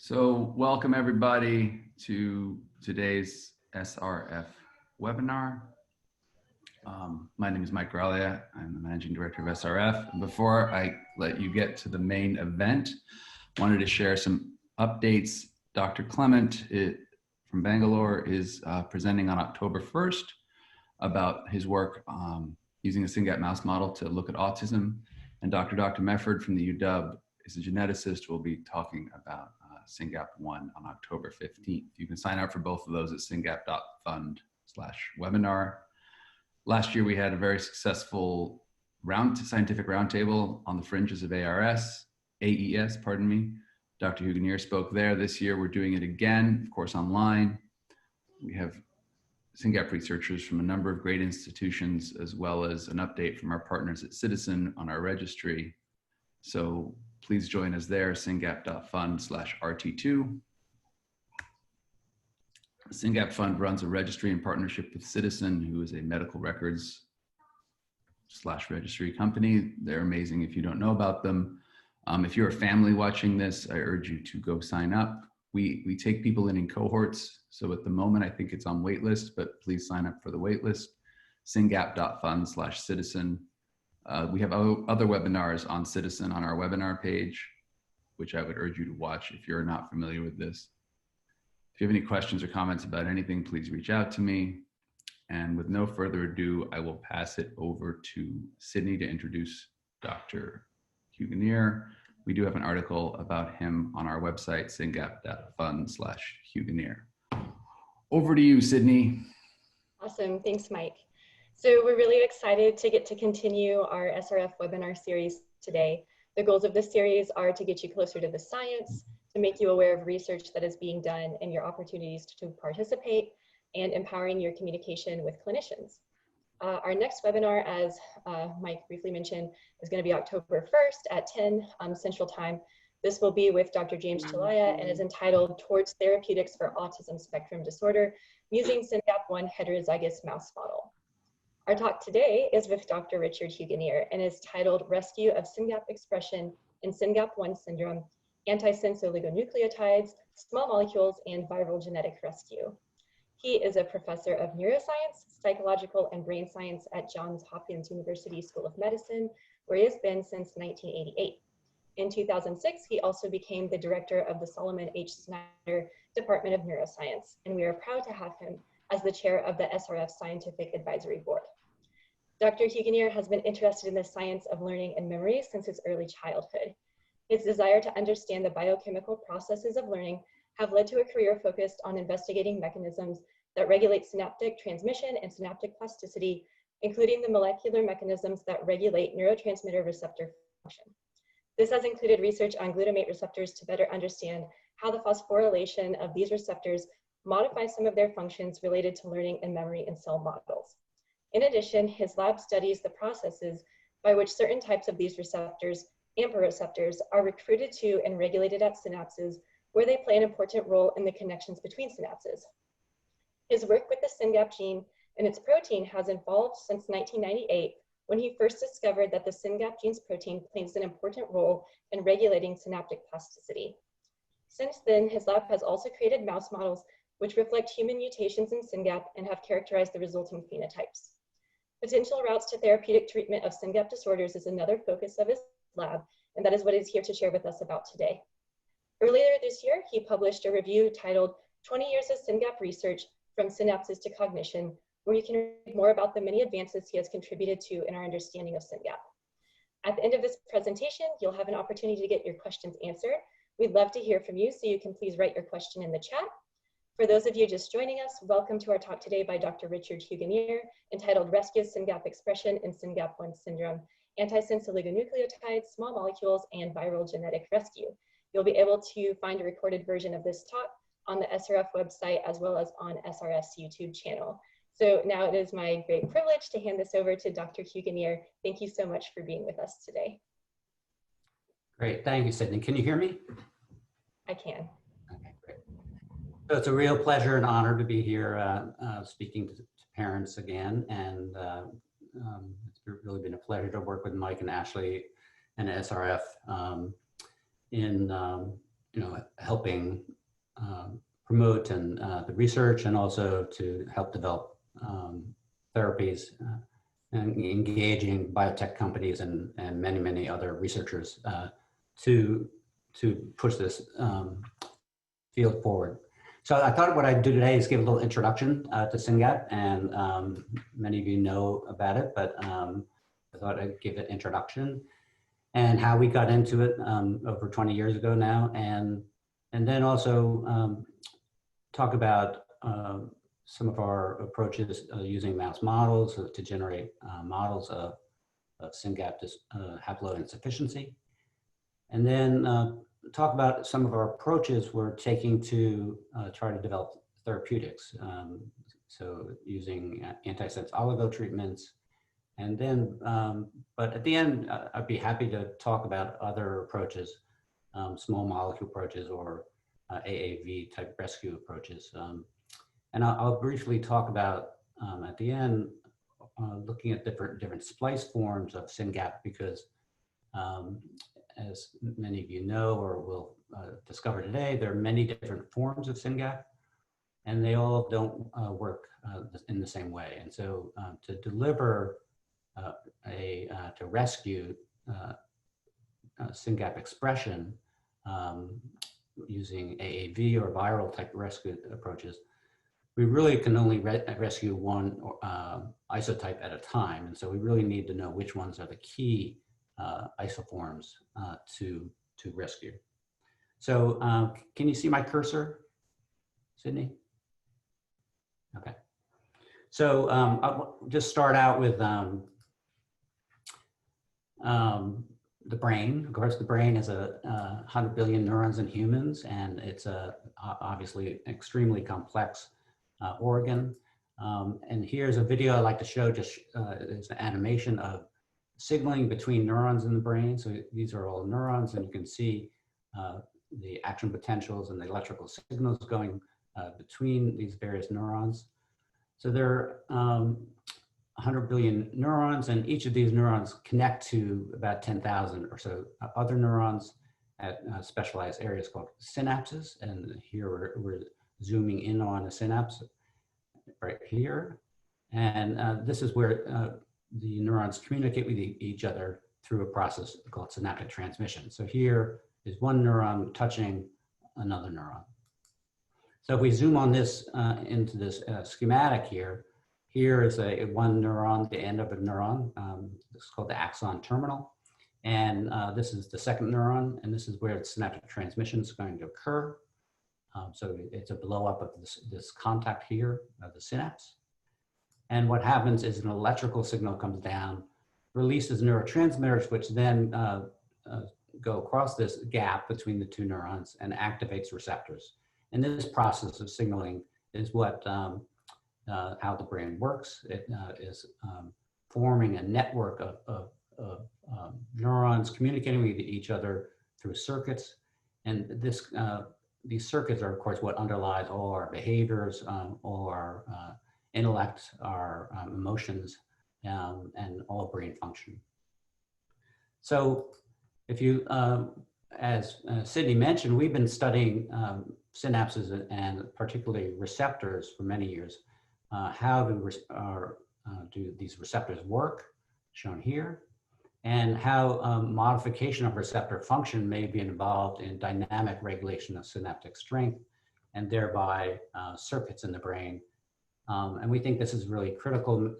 So welcome everybody to today's SRF webinar. My name is Mike Graglia. I'm the Managing Director of SRF. And before I let you get to the main event, I wanted to share some updates. Dr. Clement from Bangalore is presenting on October 1st about his work using a SynGAP mouse model to look at autism. And Dr. Mefford from the UW is a geneticist who will be talking about SYNGAP1 on October 15th. You can sign up for both of those at syngap.fund/webinar. Last year, we had a very successful scientific roundtable on the fringes of AES. Dr. Huganir spoke there. This year, we're doing it again, of course, online. We have SynGAP researchers from a number of great institutions, as well as an update from our partners at Citizen on our registry. So please join us there, syngap.fund/RT2. SynGAP Fund runs a registry in partnership with Citizen, who is a medical records /registry company. They're amazing if you don't know about them. If you're a family watching this, I urge you to go sign up. We take people in cohorts. So at the moment, I think it's on waitlist, but please sign up for the waitlist, syngap.fund/citizen. We have other webinars on Citizen on our webinar page, which I would urge you to watch if you're not familiar with this. If you have any questions or comments about anything, please reach out to me. And with no further ado, I will pass it over to Sydney to introduce Dr. Huganir. We do have an article about him on our website, syngap.fund/Huganir. Over to you, Sydney. Awesome, thanks, Mike. So we're really excited to get to continue our SRF webinar series today. The goals of this series are to get you closer to the science, to make you aware of research that is being done and your opportunities to participate, and empowering your communication with clinicians. Our next webinar, as Mike briefly mentioned, is going to be October 1st at 10 Central Time. This will be with Dr. James Chalaya and is entitled Towards Therapeutics for Autism Spectrum Disorder using SYNGAP1 Heterozygous Mouse Model. Our talk today is with Dr. Richard Huganir and is titled Rescue of SynGAP Expression in SYNGAP1 Syndrome, Antisense Oligonucleotides, Small Molecules, and Viral Genetic Rescue. He is a professor of neuroscience, psychological, and brain science at Johns Hopkins University School of Medicine, where he has been since 1988. In 2006, he also became the director of the Solomon H. Snyder Department of Neuroscience, and we are proud to have him as the chair of the SRF Scientific Advisory Board. Dr. Huganir has been interested in the science of learning and memory since his early childhood. His desire to understand the biochemical processes of learning have led to a career focused on investigating mechanisms that regulate synaptic transmission and synaptic plasticity, including the molecular mechanisms that regulate neurotransmitter receptor function. This has included research on glutamate receptors to better understand how the phosphorylation of these receptors modifies some of their functions related to learning and memory in cell models. In addition, his lab studies the processes by which certain types of these receptors, AMPA receptors, are recruited to and regulated at synapses, where they play an important role in the connections between synapses. His work with the SYNGAP gene and its protein has evolved since 1998, when he first discovered that the SYNGAP gene's protein plays an important role in regulating synaptic plasticity. Since then, his lab has also created mouse models which reflect human mutations in SYNGAP and have characterized the resulting phenotypes. Potential routes to therapeutic treatment of SYNGAP disorders is another focus of his lab, and that is what he's here to share with us about today. Earlier this year, he published a review titled 20 Years of SYNGAP Research from Synapses to Cognition, where you can read more about the many advances he has contributed to in our understanding of SYNGAP. At the end of this presentation, you'll have an opportunity to get your questions answered. We'd love to hear from you, so you can please write your question in the chat. For those of you just joining us, welcome to our talk today by Dr. Richard Huganir, entitled Rescue of SynGAP Expression in SYNGAP1 Syndrome, Antisense Oligonucleotides, Small Molecules, and Viral Genetic Rescue. You'll be able to find a recorded version of this talk on the SRF website as well as on SRF's YouTube channel. So now it is my great privilege to hand this over to Dr. Huganir. Thank you so much for being with us today. Great, thank you, Sydney. Can you hear me? I can. Okay, great. So it's a real pleasure and honor to be here speaking to parents again, and it's really been a pleasure to work with Mike and Ashley and SRF in helping promote the research, and also to help develop therapies, and engaging biotech companies and many other researchers to push this field forward. So I thought what I'd do today is give a little introduction to SYNGAP, and many of you know about it, but I thought I'd give an introduction and how we got into it over 20 years ago now, and then also talk about some of our approaches using mouse models to generate models of SYNGAP haploinsufficiency, and then talk about some of our approaches we're taking to try to develop therapeutics. So using antisense oligo treatments. And then, but at the end, I'd be happy to talk about other approaches, small molecule approaches, or AAV type rescue approaches. And I'll briefly talk about at the end, looking at different splice forms of SYNGAP, because as many of you know or will discover today, there are many different forms of SYNGAP, and they all don't work in the same way. And so to deliver to rescue SYNGAP expression using AAV or viral type rescue approaches, we really can only rescue one isotype at a time. And so we really need to know which ones are the key isoforms to rescue. So can you see my cursor, Sydney? Okay. So I'll just start out with the brain. Of course, the brain is 100 billion neurons in humans, and it's obviously an extremely complex organ. And here's a video I'd like to show, just it's an animation of signaling between neurons in the brain. So these are all neurons, and you can see the action potentials and the electrical signals going between these various neurons. So there are 100 billion neurons, and each of these neurons connect to about 10,000 or so other neurons at specialized areas called synapses. And here we're zooming in on a synapse right here. And this is where the neurons communicate with each other through a process called synaptic transmission. So here is one neuron touching another neuron. So if we zoom on this into this schematic here, here is one neuron, the end of a neuron. This is called the axon terminal. And this is the second neuron, and this is where the synaptic transmission is going to occur. So it's a blow up of this contact here of the synapse. And what happens is an electrical signal comes down, releases neurotransmitters, which then go across this gap between the two neurons and activates receptors. And this process of signaling is what how the brain works. It is forming a network of neurons communicating with each other through circuits. And these circuits are, of course, what underlies all our behaviors, all our intellect, our emotions, and all brain function. So if you, as Sydney mentioned, we've been studying synapses and particularly receptors for many years. How do these receptors work, shown here, and how modification of receptor function may be involved in dynamic regulation of synaptic strength and thereby circuits in the brain. And we think this is really critical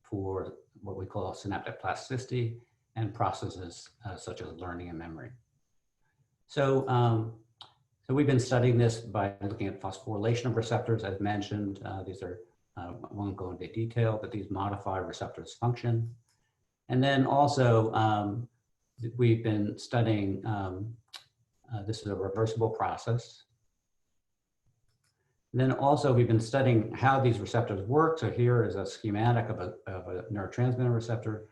for what we call synaptic plasticity and processes such as learning and memory. So, so we've been studying this by looking at phosphorylation of receptors, as mentioned. These are, I won't go into detail, but these modify receptors' function. And then also, we've been studying, this is a reversible process. And then also we've been studying how these receptors work. So here is a schematic of a neurotransmitter receptor,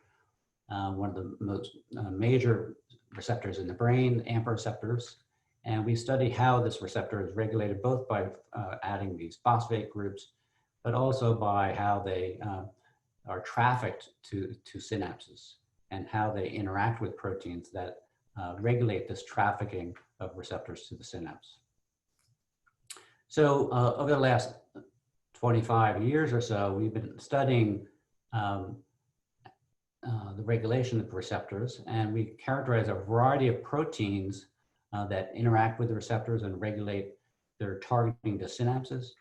one of the most major receptors in the brain, AMPA receptors. And we study how this receptor is regulated both by adding these phosphate groups, but also by how they are trafficked to synapses and how they interact with proteins that regulate this trafficking of receptors to the synapse. So over the last 25 years or so, we've been studying the regulation of receptors, and we characterize a variety of proteins that interact with the receptors and regulate their targeting to synapses.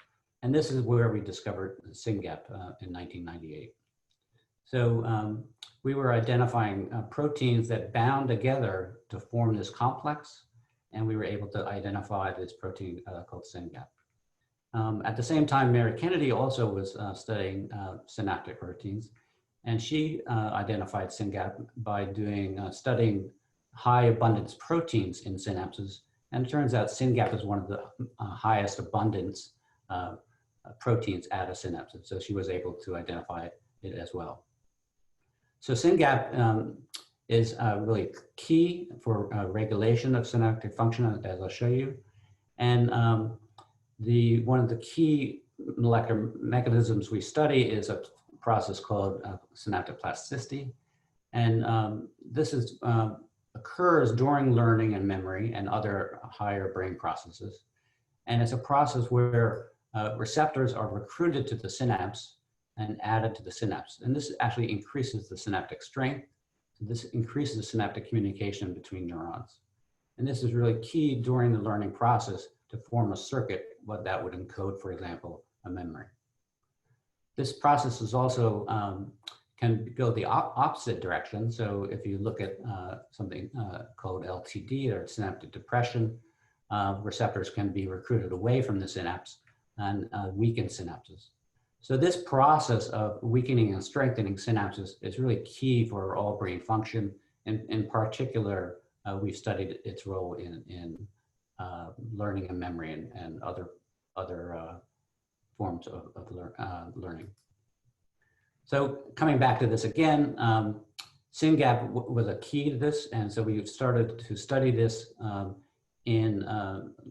And this is where we discovered SYNGAP in 1998. So we were identifying proteins that bound together to form this complex, and we were able to identify this protein called SYNGAP. At the same time, Mary Kennedy also was studying synaptic proteins, and she identified SYNGAP by studying high abundance proteins in synapses. And it turns out SYNGAP is one of the highest abundance proteins at a synapse. So she was able to identify it as well. So SYNGAP is really key for regulation of synaptic function, as I'll show you. And one of the key molecular mechanisms we study is a process called synaptic plasticity. And this occurs during learning and memory and other higher brain processes. And it's a process where receptors are recruited to the synapse and added to the synapse. And this actually increases the synaptic strength. So this increases the synaptic communication between neurons. And this is really key during the learning process to form a circuit, what that would encode, for example, a memory. This process is also can go the opposite direction. So if you look at something called LTD, or synaptic depression, receptors can be recruited away from the synapse and weaken synapses. So this process of weakening and strengthening synapses is really key for all brain function. And in particular, we've studied its role in learning and memory and other forms of learning. So coming back to this again, SYNGAP was a key to this, and so we started to study this in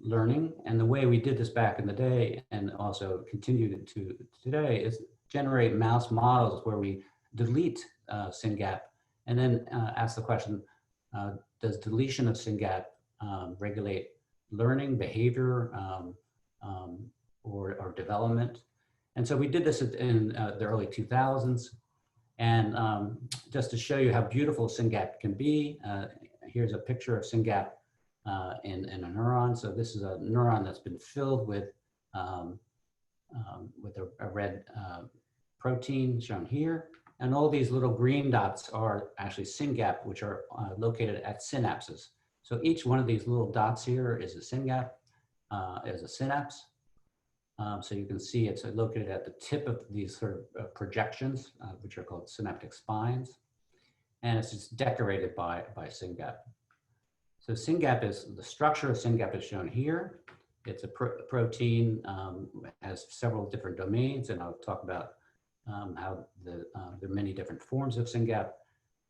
learning. And the way we did this back in the day, and also continued to today, is generate mouse models where we delete SYNGAP and then ask the question, does deletion of SYNGAP regulate learning, behavior, or development? And so we did this in the early 2000s. And just to show you how beautiful SYNGAP can be, here's a picture of SYNGAP in a neuron. So this is a neuron that's been filled with a red protein shown here. And all these little green dots are actually SYNGAP, which are located at synapses. So each one of these little dots here is a SYNGAP, is a synapse. So you can see it's located at the tip of these sort of projections, which are called synaptic spines. And it's just decorated by SYNGAP. So SYNGAP the structure of SYNGAP is shown here. It's a protein, has several different domains, and I'll talk about how there are many different forms of SYNGAP.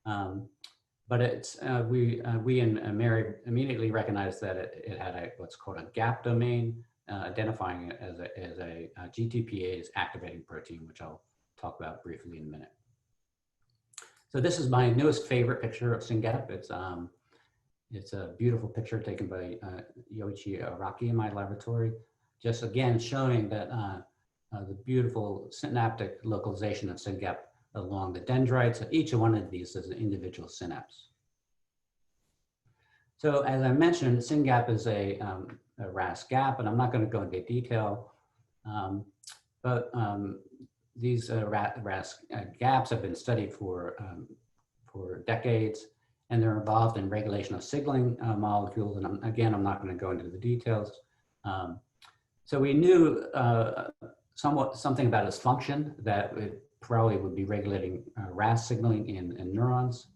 But it's, we and Mary immediately recognized that it had what's called a GAP domain, identifying it as a GTPase activating protein, which I'll talk about briefly in a minute. So this is my newest favorite picture of SYNGAP. It's a beautiful picture taken by Yoichi Araki in my laboratory, just again showing that the beautiful synaptic localization of SYNGAP along the dendrites. Each one of these is an individual synapse. So as I mentioned, SYNGAP is a RasGAP, and I'm not going to go into detail, but these RasGAPs have been studied for decades, and they're involved in regulation of signaling molecules. And I'm not going to go into the details. So we knew something about its function, that it probably would be regulating RAS signaling in neurons.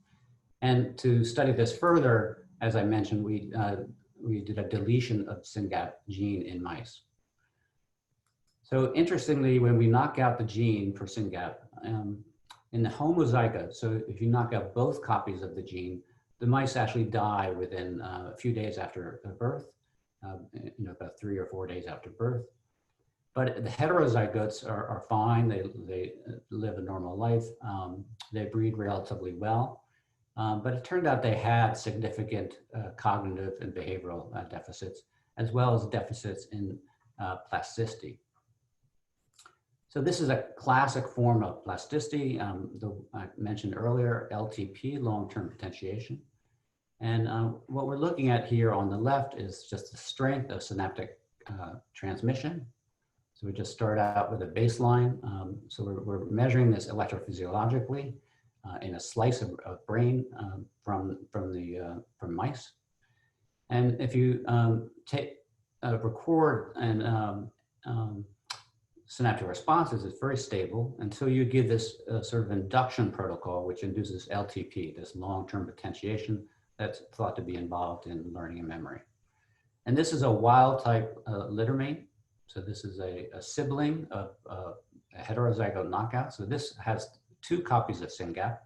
And to study this further, as I mentioned, we did a deletion of SYNGAP gene in mice. So interestingly, when we knock out the gene for SYNGAP, in the homozygote, so if you knock out both copies of the gene, the mice actually die within a few days after birth, about 3 or 4 days after birth. But the heterozygotes are fine. They live a normal life. They breed relatively well. But it turned out they had significant cognitive and behavioral deficits, as well as deficits in plasticity. So this is a classic form of plasticity, I mentioned earlier, LTP, long-term potentiation. And what we're looking at here on the left is just the strength of synaptic transmission. So we just start out with a baseline. So we're measuring this electrophysiologically in a slice of brain from mice. And if you record and synaptic responses, it's very stable until you give this sort of induction protocol, which induces LTP, this long-term potentiation that's thought to be involved in learning and memory. And this is a wild type littermate. So this is a sibling of a heterozygote knockout. So this has 2 copies of SYNGAP.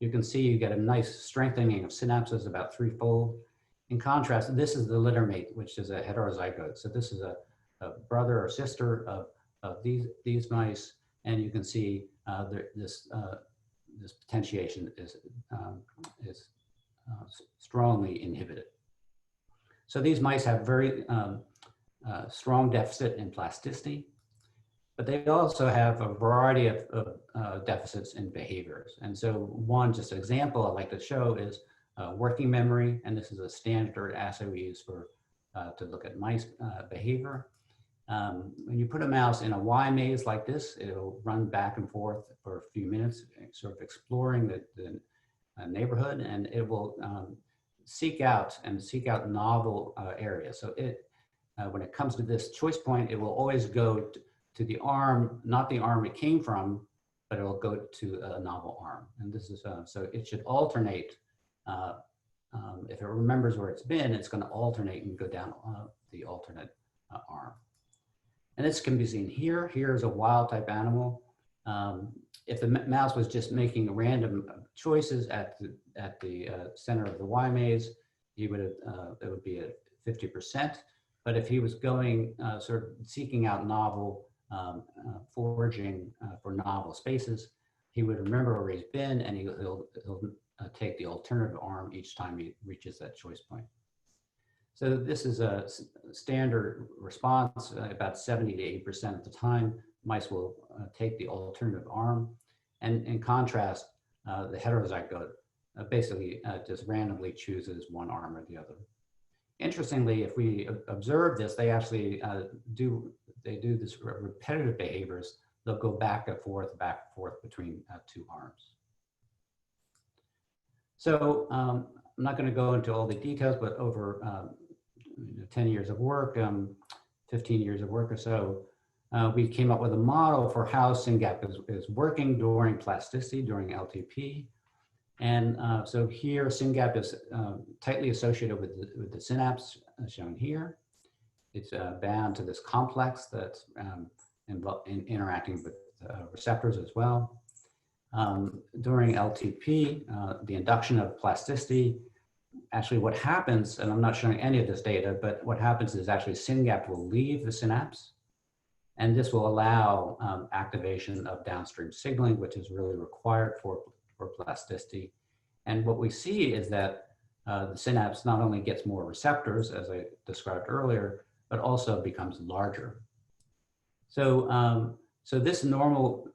You can see you get a nice strengthening of synapses, about 3-fold. In contrast, this is the littermate, which is a heterozygote. So this is a brother or sister of these mice, and you can see this potentiation is strongly inhibited. So these mice have very strong deficit in plasticity, but they also have a variety of deficits in behaviors. And so one just example I'd like to show is working memory, and this is a standard assay we use for to look at mice behavior. When you put a mouse in a Y maze like this, it'll run back and forth for a few minutes, sort of exploring the neighborhood, and it will seek out novel areas. So when it comes to this choice point, it will always go to the arm, not the arm it came from, but it will go to a novel arm. And this is, so it should alternate. If it remembers where it's been, it's going to alternate and go down the alternate arm. And this can be seen here. Here's a wild type animal. If the mouse was just making random choices at the center of the Y maze, he would have, it would be at 50%. But if he was going sort of seeking out novel, foraging for novel spaces, he would remember where he's been, and he'll take the alternative arm each time he reaches that choice point. So this is a standard response. About 70 to 80% of the time, mice will take the alternative arm. And in contrast, the heterozygote basically just randomly chooses one arm or the other. Interestingly, if we observe this, they actually do this repetitive behaviors. They'll go back and forth between 2 arms. So I'm not going to go into all the details, but over 10 years of work, 15 years of work or so, we came up with a model for how SYNGAP is working during plasticity, during LTP. And so here, SYNGAP is tightly associated with the synapse, shown here. It's bound to this complex that's interacting with receptors as well. During LTP, the induction of plasticity, actually what happens, and I'm not showing any of this data, but what happens is actually SYNGAP will leave the synapse, and this will allow activation of downstream signaling, which is really required for plasticity. And what we see is that the synapse not only gets more receptors, as I described earlier, but also becomes larger. So, so this normal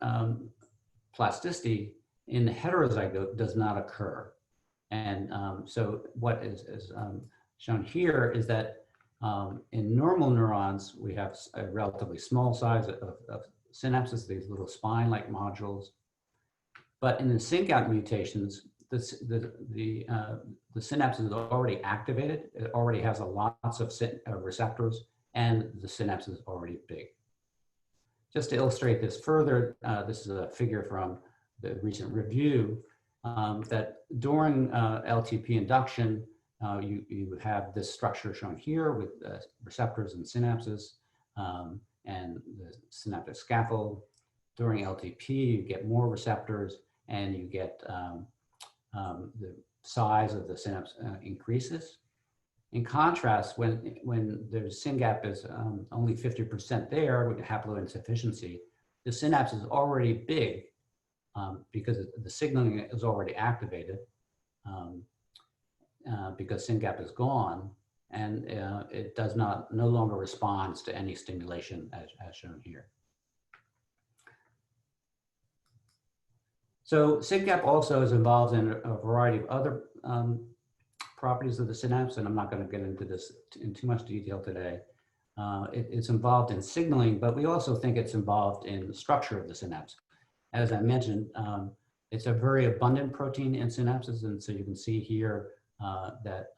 plasticity in the heterozygote does not occur. And so what is shown here is that in normal neurons, we have a relatively small size of synapses, these little spine-like modules. But in the SYNGAP mutations, the synapse is already activated. It already has lots of receptors, and the synapse is already big. Just to illustrate this further, this is a figure from the recent review that during LTP induction, you have this structure shown here with receptors and synapses and the synaptic scaffold. During LTP, you get more receptors, and you get the size of the synapse increases. In contrast, when there's SYNGAP is only 50% there with haploinsufficiency, the synapse is already big because the signaling is already activated. because SYNGAP is gone, and it does no longer responds to any stimulation as shown here. So SYNGAP also is involved in a variety of other properties of the synapse, and I'm not going to get into this in too much detail today. It's involved in signaling, but we also think it's involved in the structure of the synapse. As I mentioned, it's a very abundant protein in synapses, and so you can see here that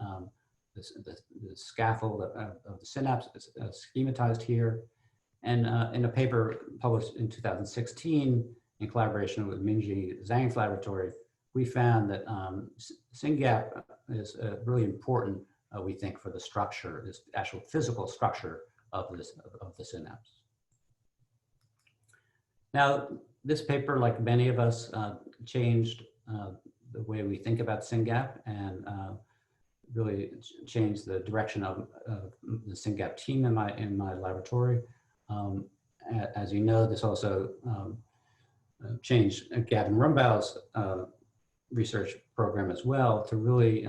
the scaffold of the synapse is schematized here. And in a paper published in 2016 in collaboration with Mingji Zhang's laboratory, we found that SYNGAP is really important, we think, for the structure, this actual physical structure of the synapse. Now, this paper, like many of us, changed the way we think about SYNGAP and really changed the direction of the SYNGAP team in my laboratory. As you know, this also changed Gavin Rumbaugh's research program as well to really,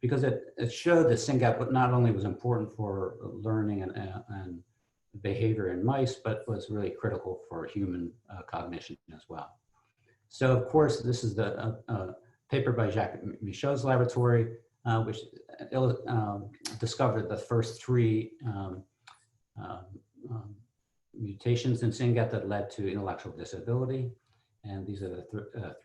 because it showed that SYNGAP not only was important for learning and behavior in mice, but was really critical for human cognition as well. So of course, this is the paper by Jacques Michaud's laboratory, which discovered the first 3 mutations in SYNGAP that led to intellectual disability. And these are the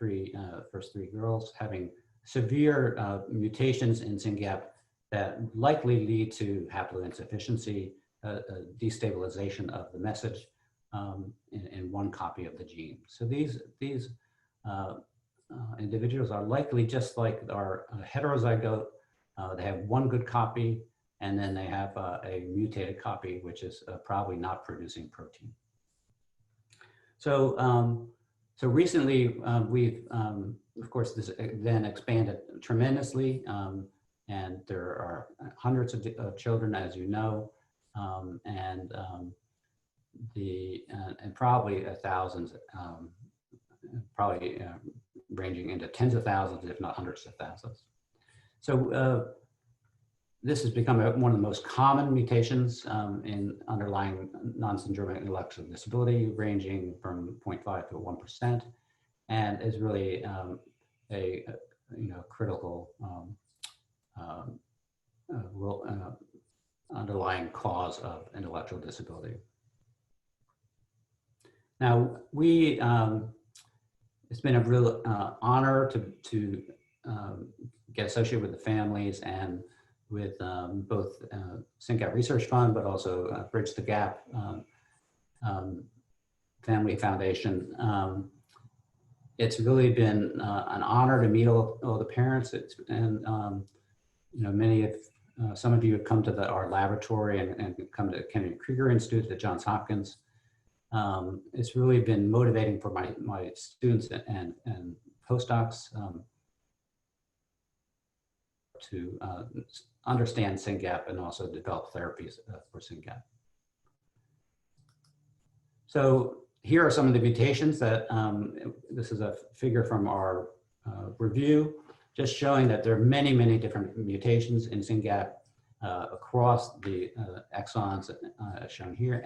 first three girls having severe mutations in SYNGAP that likely lead to haploinsufficiency, destabilization of the message in one copy of the gene. So these individuals are likely just like our heterozygote. They have one good copy, and then they have a mutated copy, which is probably not producing protein. So, so recently we've, of course, this then expanded tremendously, and there are hundreds of children, as you know, and probably thousands, probably ranging into tens of thousands, if not hundreds of thousands. So this has become one of the most common mutations in underlying non-syndromic intellectual disability, ranging from 0.5 to 1%, and is really a critical underlying cause of intellectual disability. Now, it's been a real honor to get associated with the families and with both SYNGAP Research Fund, but also Bridge the Gap Family Foundation. It's really been an honor to meet all the parents. Some of you have come to our laboratory and come to the Kennedy Krieger Institute at Johns Hopkins. It's really been motivating for my students and postdocs to understand SYNGAP and also develop therapies for SYNGAP. So here are some of the mutations that, this is a figure from our review, just showing that there are many, many different mutations in SYNGAP across the exons shown here,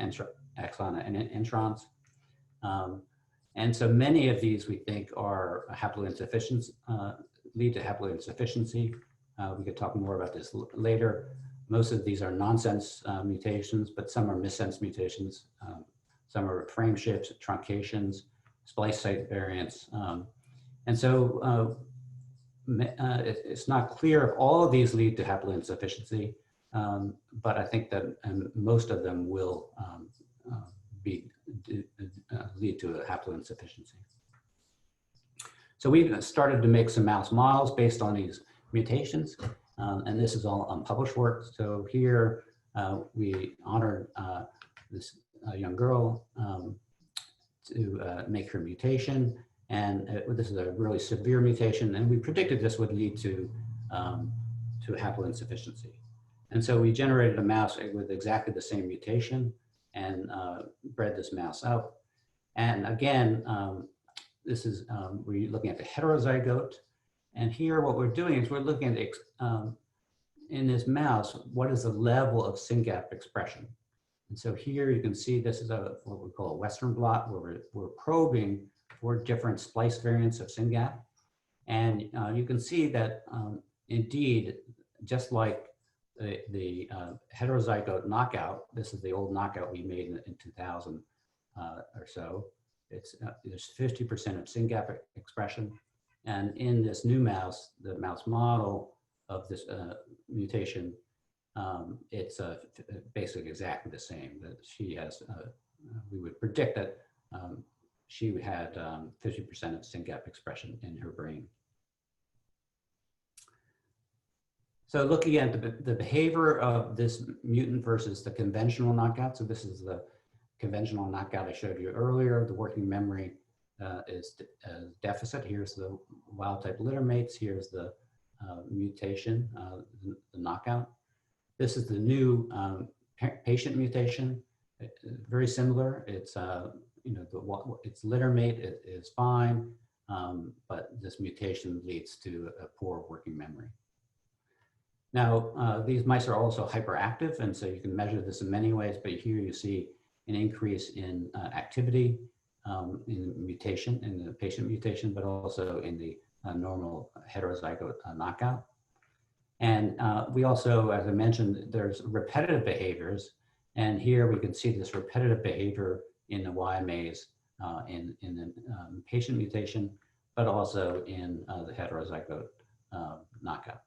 exon and introns. And so many of these we think are haploinsufficient, lead to haploinsufficiency. We could talk more about this later. Most of these are nonsense mutations, but some are missense mutations. Some are frame shifts, truncations, splice site variants. And so it's not clear if all of these lead to haploinsufficiency, but I think that most of them will lead to a haploinsufficiency. So we've started to make some mouse models based on these mutations, and this is all unpublished work. So here we honored this young girl to make her mutation, and this is a really severe mutation, and we predicted this would lead to haploinsufficiency. And so we generated a mouse with exactly the same mutation and bred this mouse out. And again, this is we're looking at the heterozygote, And here what we're doing is we're looking at, in this mouse, what is the level of SYNGAP expression? And so here you can see this is what we call a Western blot, where we're probing for different splice variants of SYNGAP. And you can see that indeed, just like the heterozygote knockout, this is the old knockout we made in 2000 or so, there's 50% of SYNGAP expression. And in this new mouse, the mouse model of this mutation, it's basically exactly the same. That she has, we would predict that she had 50% of SYNGAP expression in her brain. So looking at the behavior of this mutant versus the conventional knockout. So this is the conventional knockout I showed you earlier. The working memory is deficit. Here's the wild type littermates. Here's the mutation, the knockout. This is the new patient mutation. Very similar. It's its littermate is fine, but this mutation leads to a poor working memory. Now, these mice are also hyperactive, and so you can measure this in many ways, but here you see an increase in activity in mutation, in the patient mutation, but also in the normal heterozygote knockout. And we also, as I mentioned, there's repetitive behaviors, and here we can see this repetitive behavior in the Y maze in the patient mutation, but also in the heterozygote knockout.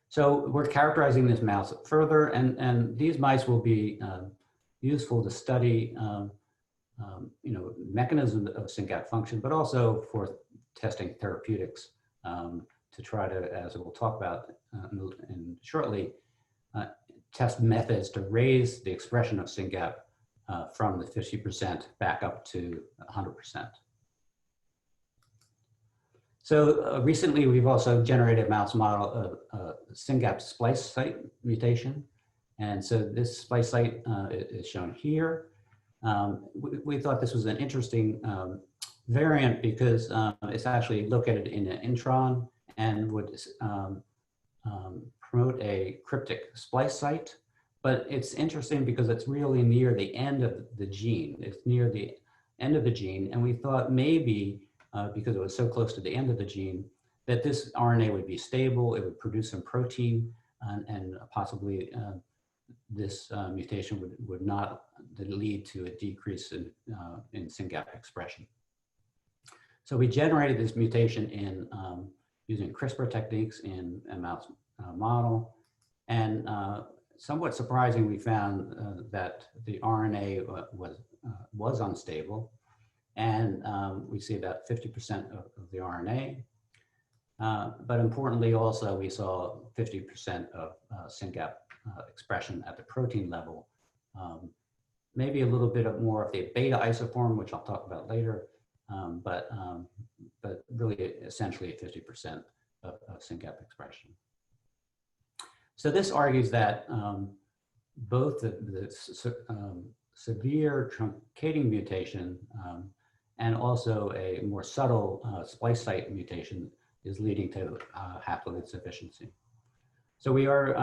So we're characterizing this mouse further, and these mice will be useful to study, mechanisms of SYNGAP function, but also for testing therapeutics to try to, as we'll talk about shortly, test methods to raise the expression of SYNGAP from the 50% back up to 100%. So recently, we've also generated a mouse model of SYNGAP splice site mutation. And so this splice site is shown here. We thought this was an interesting variant because it's actually located in an intron and would promote a cryptic splice site. But it's interesting because it's really near the end of the gene. It's near the end of the gene. And we thought maybe because it was so close to the end of the gene, that this RNA would be stable, it would produce some protein, and possibly this mutation would not lead to a decrease in SYNGAP expression. So we generated this mutation in using CRISPR techniques in a mouse model, and somewhat surprising, we found that the RNA was unstable. And we see about 50% of the RNA. But importantly, also, we saw 50% of SYNGAP expression at the protein level. Maybe a little bit more of the beta isoform, which I'll talk about later, but really essentially 50% of SYNGAP expression. So this argues that both the severe truncating mutation and also a more subtle splice site mutation is leading to haploinsufficiency. So we are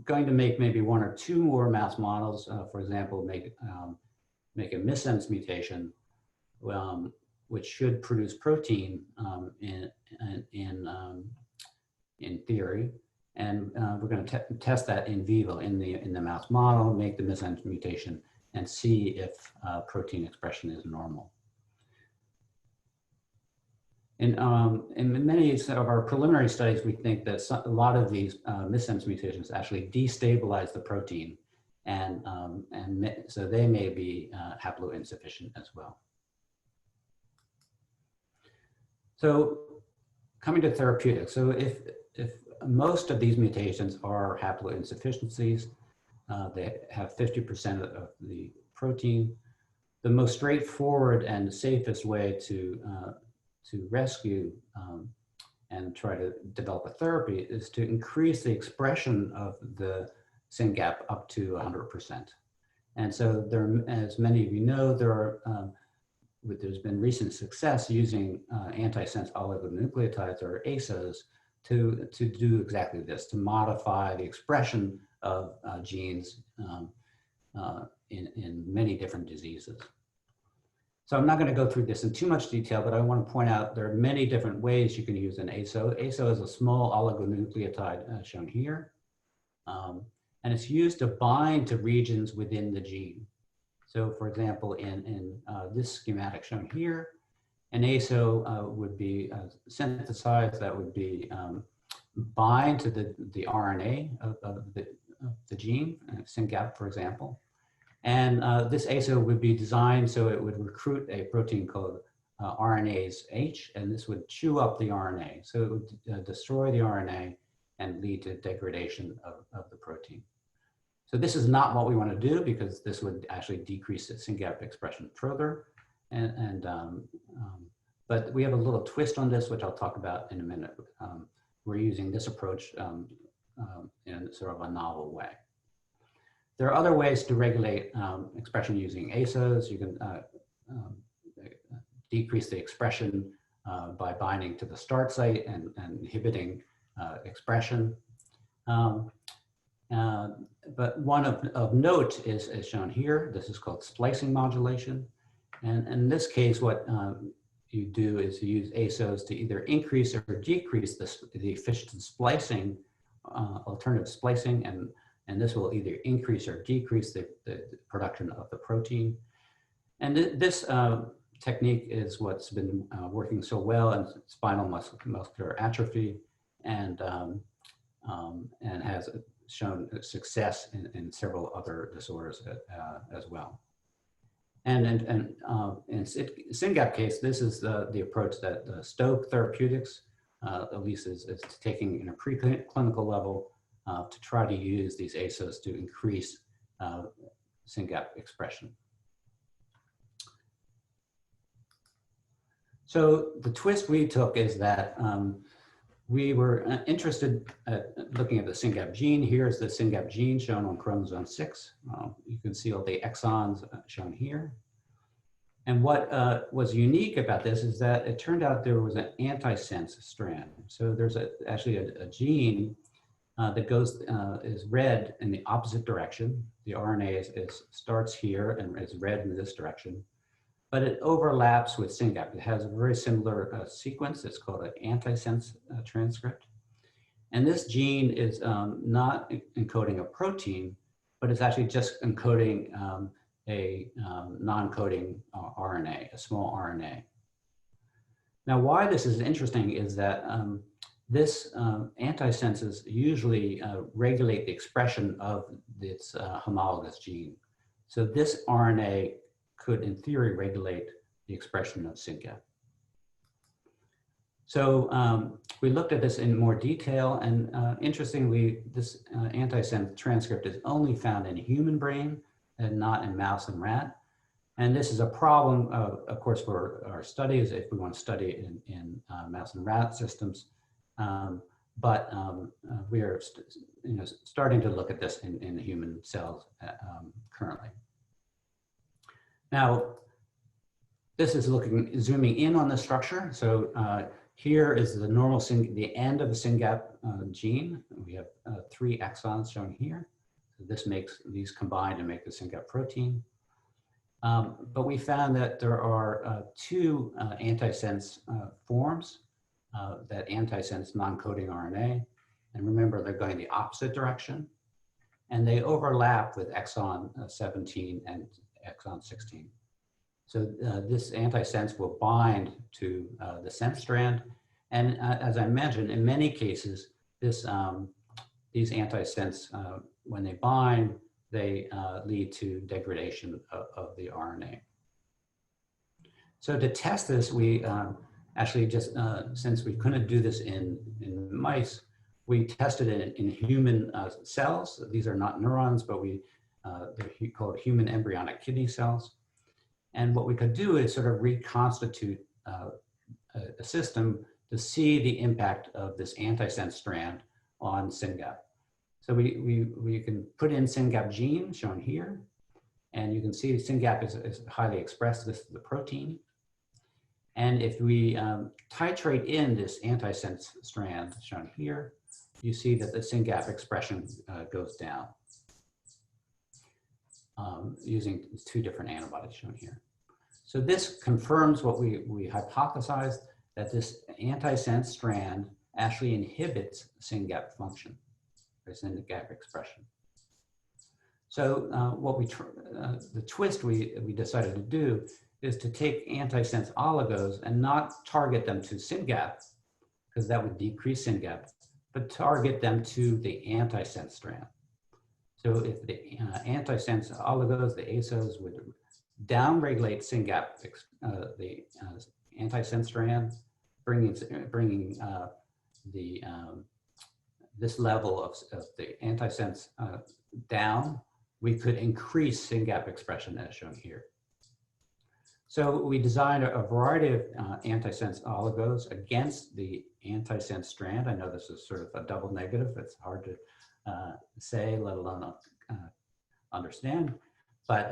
going to make maybe one or two more mouse models. For example, make a missense mutation, which should produce protein in theory. And we're going to test that in vivo in the mouse model, make the missense mutation, and see if protein expression is normal. In many of our preliminary studies, we think that a lot of these missense mutations actually destabilize the protein, and so they may be haploinsufficient as well. So coming to therapeutics, so if most of these mutations are haploinsufficiencies, they have 50% of the protein. The most straightforward and safest way to rescue and try to develop a therapy is to increase the expression of the SYNGAP up to 100%. And so there, as many of you know, there are there's been recent success using antisense oligonucleotides, or ASOs, to do exactly this, to modify the expression of genes in many different diseases. So I'm not going to go through this in too much detail, but I want to point out there are many different ways you can use an ASO. ASO is a small oligonucleotide shown here, and it's used to bind to regions within the gene. So for example, in this schematic shown here, an ASO would be synthesized that would be bind to the RNA of the gene, SYNGAP, for example. And this ASO would be designed so it would recruit a protein called RNase H, and this would chew up the RNA. So it would destroy the RNA and lead to degradation of the protein. So this is not what we want to do, because this would actually decrease the SYNGAP expression further. But we have a little twist on this, which I'll talk about in a minute. We're using this approach in sort of a novel way. There are other ways to regulate expression using ASOs. You can decrease the expression by binding to the start site and inhibiting expression. But one of note is shown here. This is called splicing modulation. And in this case, what you do is you use ASOs to either increase or decrease the efficient splicing, alternative splicing, and this will either increase or decrease the production of the protein. And this technique is what's been working so well in spinal muscular atrophy, and has shown success in several other disorders as well. And in SYNGAP case, this is the approach that Stoke Therapeutics at least is taking in a preclinical level to try to use these ASOs to increase SYNGAP expression. So the twist we took is that we were interested at looking at the SYNGAP gene. Here's the SYNGAP gene shown on chromosome 6. You can see all the exons shown here. And what was unique about this is that it turned out there was an antisense strand. So there's actually a gene that is read in the opposite direction. The RNA starts here and is read in this direction, but it overlaps with SYNGAP. It has a very similar sequence. It's called an antisense transcript. And this gene is not encoding a protein, but it's actually just encoding a non-coding RNA, a small RNA. Now, why this is interesting is that this antisenses usually regulate the expression of this homologous gene. So this RNA could, in theory, regulate the expression of SYNGAP. So we looked at this in more detail, and interestingly, this antisense transcript is only found in human brain and not in mouse and rat. And this is a problem, of course, for our studies if we want to study it in mouse and rat systems. But we are starting to look at this in human cells currently. Now, this is zooming in on the structure. So here is the normal the end of the SYNGAP gene. We have 3 exons shown here. So this makes these combine to make the SYNGAP protein. But we found that there are 2 antisense forms that antisense non-coding RNA. And remember, they're going the opposite direction. And they overlap with exon 17 and exon 16. So this antisense will bind to the sense strand. And as I mentioned, in many cases, these antisense, when they bind, they lead to degradation of the RNA. So to test this, we actually just, since we couldn't do this in mice, we tested it in human cells. These are not neurons, but they're called human embryonic kidney cells. And what we could do is sort of reconstitute a system to see the impact of this antisense strand on SYNGAP. So we can put in SYNGAP gene shown here, and you can see SYNGAP is highly expressed. This is the protein. And if we titrate in this antisense strand shown here, you see that the SYNGAP expression goes down using 2 different antibodies shown here. So this confirms what we hypothesized, that this antisense strand actually inhibits SYNGAP function, or SYNGAP expression. So the twist we decided to do is to take antisense oligos and not target them to SYNGAP, because that would decrease SYNGAP, but target them to the antisense strand. So if the antisense oligos, the ASOs, would downregulate SYNGAP, the antisense strand, bringing this level of the antisense down, we could increase SYNGAP expression as shown here. So we designed a variety of antisense oligos against the antisense strand. I know this is sort of a double negative. It's hard to say, let alone understand. But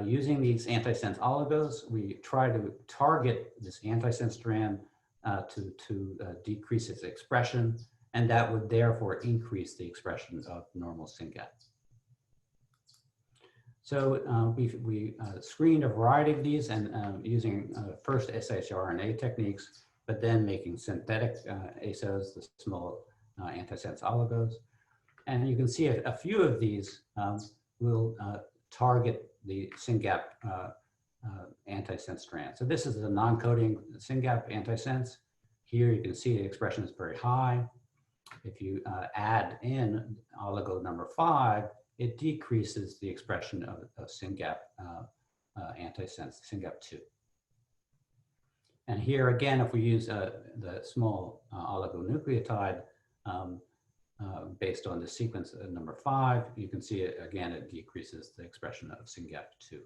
using these antisense oligos, we try to target this antisense strand to decrease its expression, and that would therefore increase the expression of normal SYNGAP. So we screened a variety of these and using first shRNA techniques, but then making synthetic ASOs, the small antisense oligos. And you can see a few of these will target the SYNGAP antisense strand. So this is the non-coding SYNGAP antisense. Here you can see the expression is very high. If you add in oligo number 5, it decreases the expression of SYNGAP antisense, SYNGAP2. And here again, if we use the small oligonucleotide based on the sequence number 5, you can see it again, it decreases the expression of SYNGAP2.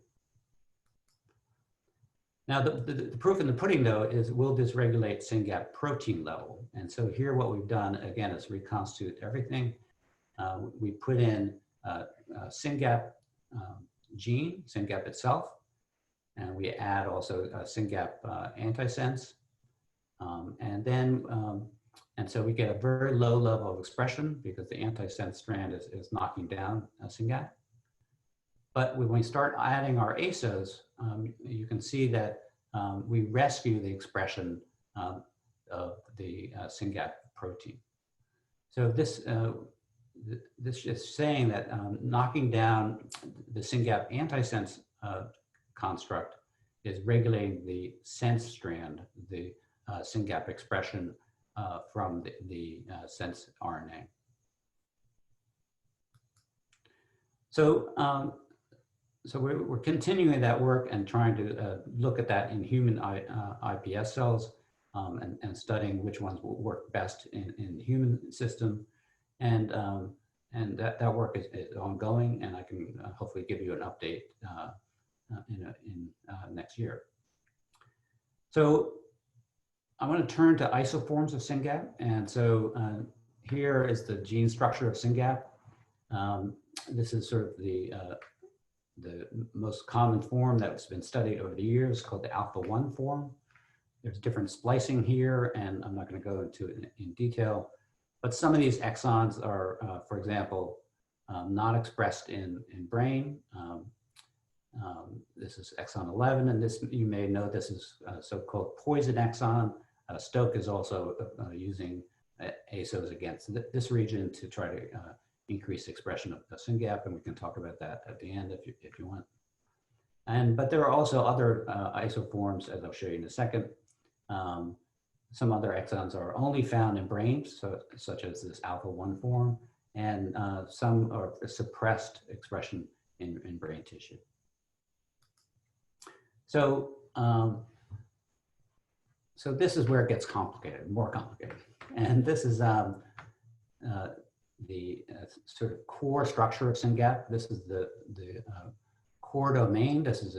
Now the proof in the pudding though is, will this regulate SYNGAP protein level? And so here what we've done again is reconstitute everything. We put in SYNGAP gene, SYNGAP itself, and we add also SYNGAP antisense, and so we get a very low level of expression because the antisense strand is knocking down SYNGAP. But when we start adding our ASOs, you can see that we rescue the expression of the SYNGAP protein. So this is saying that knocking down the SYNGAP antisense construct is regulating the sense strand, the SYNGAP expression from the sense RNA. So, so we're continuing that work and trying to look at that in human iPS cells and studying which ones will work best in the human system. And that work is ongoing, and I can hopefully give you an update in next year. So I want to turn to isoforms of SYNGAP. And so here is the gene structure of SYNGAP. This is sort of the most common form that's been studied over the years, called the alpha-1 form. There's different splicing here, and I'm not going to go into it in detail. But some of these exons are, for example, not expressed in brain. This is exon 11, and this, you may know, this is so-called poison exon. Stoke is also using ASOs against this region to try to increase expression of SYNGAP, and we can talk about that at the end if you want. But there are also other isoforms, as I'll show you in a second. Some other exons are only found in brains, such as this alpha-1 form, and some are suppressed expression in brain tissue. So, so this is where it gets complicated, more complicated. And this is the sort of core structure of SYNGAP. This is the core domain. This is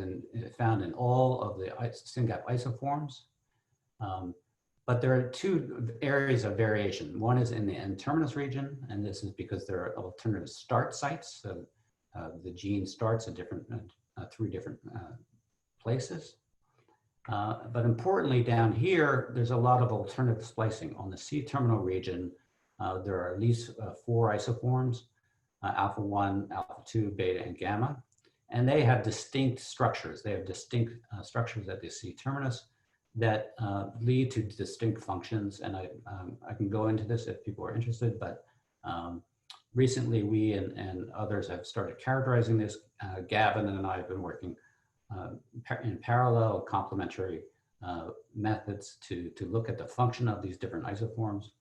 found in all of the SYNGAP isoforms. But there are 2 areas of variation. One is in the N-terminus region, and this is because there are alternative start sites. So the gene starts at 3 different places. But importantly, down here, there's a lot of alternative splicing. On the C-terminal region, there are at least 4 isoforms, alpha 1, alpha 2, beta, and gamma. And they have distinct structures. They have distinct structures at the C-terminus that lead to distinct functions. And I can go into this if people are interested, but recently we and others have started characterizing this. Gavin and I have been working in parallel, complementary methods to look at the function of these different isoforms.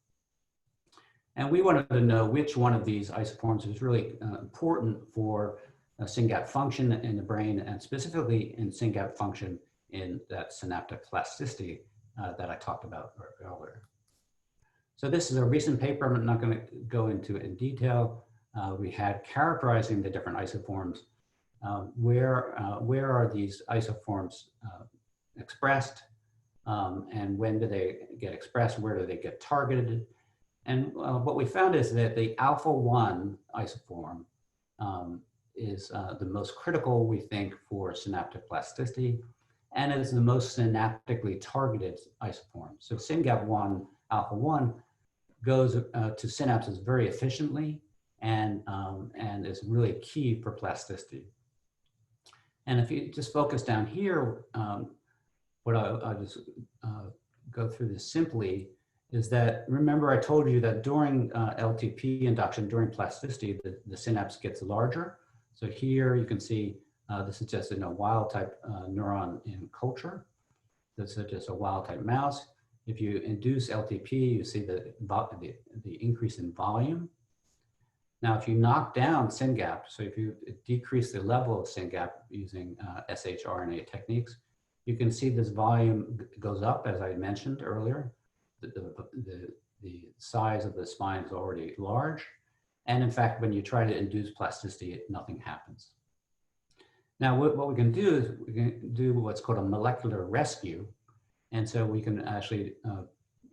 And we wanted to know which one of these isoforms is really important for SYNGAP function in the brain, and specifically in SYNGAP function in that synaptic plasticity that I talked about earlier. So this is a recent paper. I'm not going to go into it in detail. We had characterizing the different isoforms. Where are these isoforms expressed, and when do they get expressed? Where do they get targeted? And what we found is that the alpha 1 isoform is the most critical, we think, for synaptic plasticity, and is the most synaptically targeted isoform. So SYNGAP1 alpha 1 goes to synapses very efficiently and is really key for plasticity. And if you just focus down here, what I'll just go through this simply is that, remember I told you that during LTP induction, during plasticity, the synapse gets larger. So here you can see this is just in a wild type neuron in culture. This is just a wild type mouse. If you induce LTP, you see the increase in volume. Now, if you knock down SYNGAP, so if you decrease the level of SYNGAP using shRNA techniques, you can see this volume goes up, as I mentioned earlier. The size of the spine is already large. And in fact, when you try to induce plasticity, nothing happens. Now, what we can do is we can do what's called a molecular rescue. And so we can actually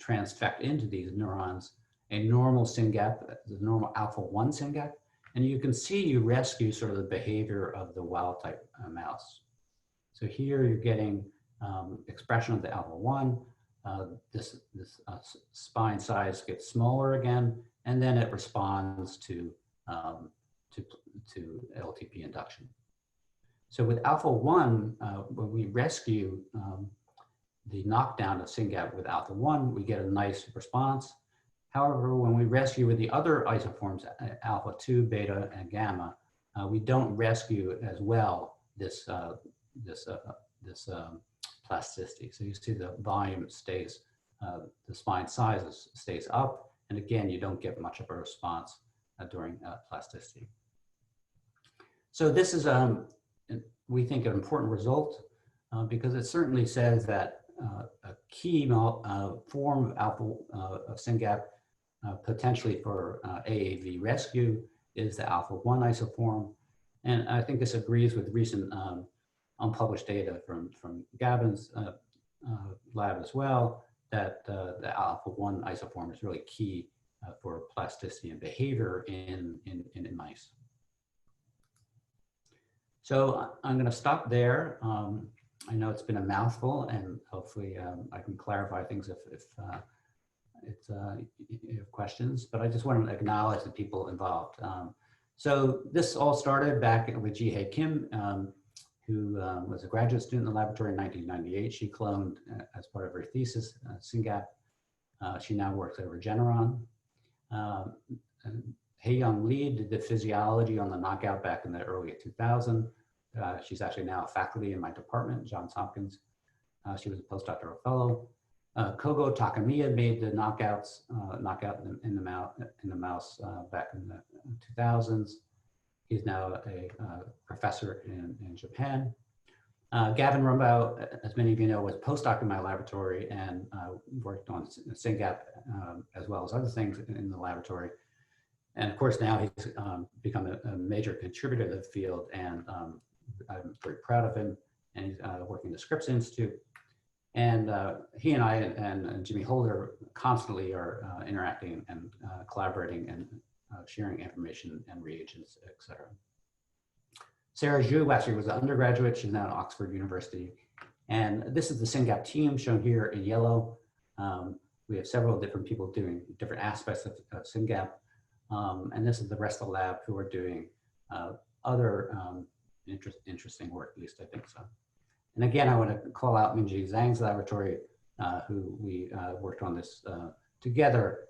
transfect into these neurons a normal SYNGAP, the normal alpha 1 SYNGAP, and you can see you rescue sort of the behavior of the wild type mouse. So here you're getting expression of the alpha 1. This spine size gets smaller again, and then it responds to LTP induction. So with alpha 1, when we rescue the knockdown of SYNGAP with alpha 1, we get a nice response. However, when we rescue with the other isoforms, alpha 2, beta, and gamma, we don't rescue as well this plasticity. So you see the volume stays, the spine size stays up, and again, you don't get much of a response during plasticity. So this is, we think, an important result because it certainly says that a key form of alpha of SYNGAP potentially for AAV rescue is the alpha 1 isoform. And I think this agrees with recent unpublished data from Gavin's lab as well, that the alpha 1 isoform is really key for plasticity and behavior in mice. So I'm going to stop there. I know it's been a mouthful, and hopefully I can clarify things if you have questions, but I just want to acknowledge the people involved. So this all started back with Ji-Hye Kim, who was a graduate student in the laboratory in 1998. She cloned, as part of her thesis, SYNGAP. She now works at Regeneron. Hae-Young Lee did the physiology on the knockout back in the early 2000s. She's actually now a faculty in my department, Johns Hopkins. She was a postdoctoral fellow. Kogo Takamiya made the knockout in the mouse back in the 2000s. He's now a professor in Japan. Gavin Rumbaugh, as many of you know, was postdoc in my laboratory and worked on SYNGAP as well as other things in the laboratory. And of course, now he's become a major contributor to the field, and I'm very proud of him. And he's working at the Scripps Institute. And he and I and Jimmy Holder constantly are interacting and collaborating and sharing information and reagents, et cetera. Sarah Zhu actually was an undergraduate. She's now at Oxford University. And this is the SYNGAP team shown here in yellow. We have several different people doing different aspects of SYNGAP. And this is the rest of the lab who are doing other interesting work, at least I think so. And again, I want to call out Minji Zhang's laboratory, who we worked on this together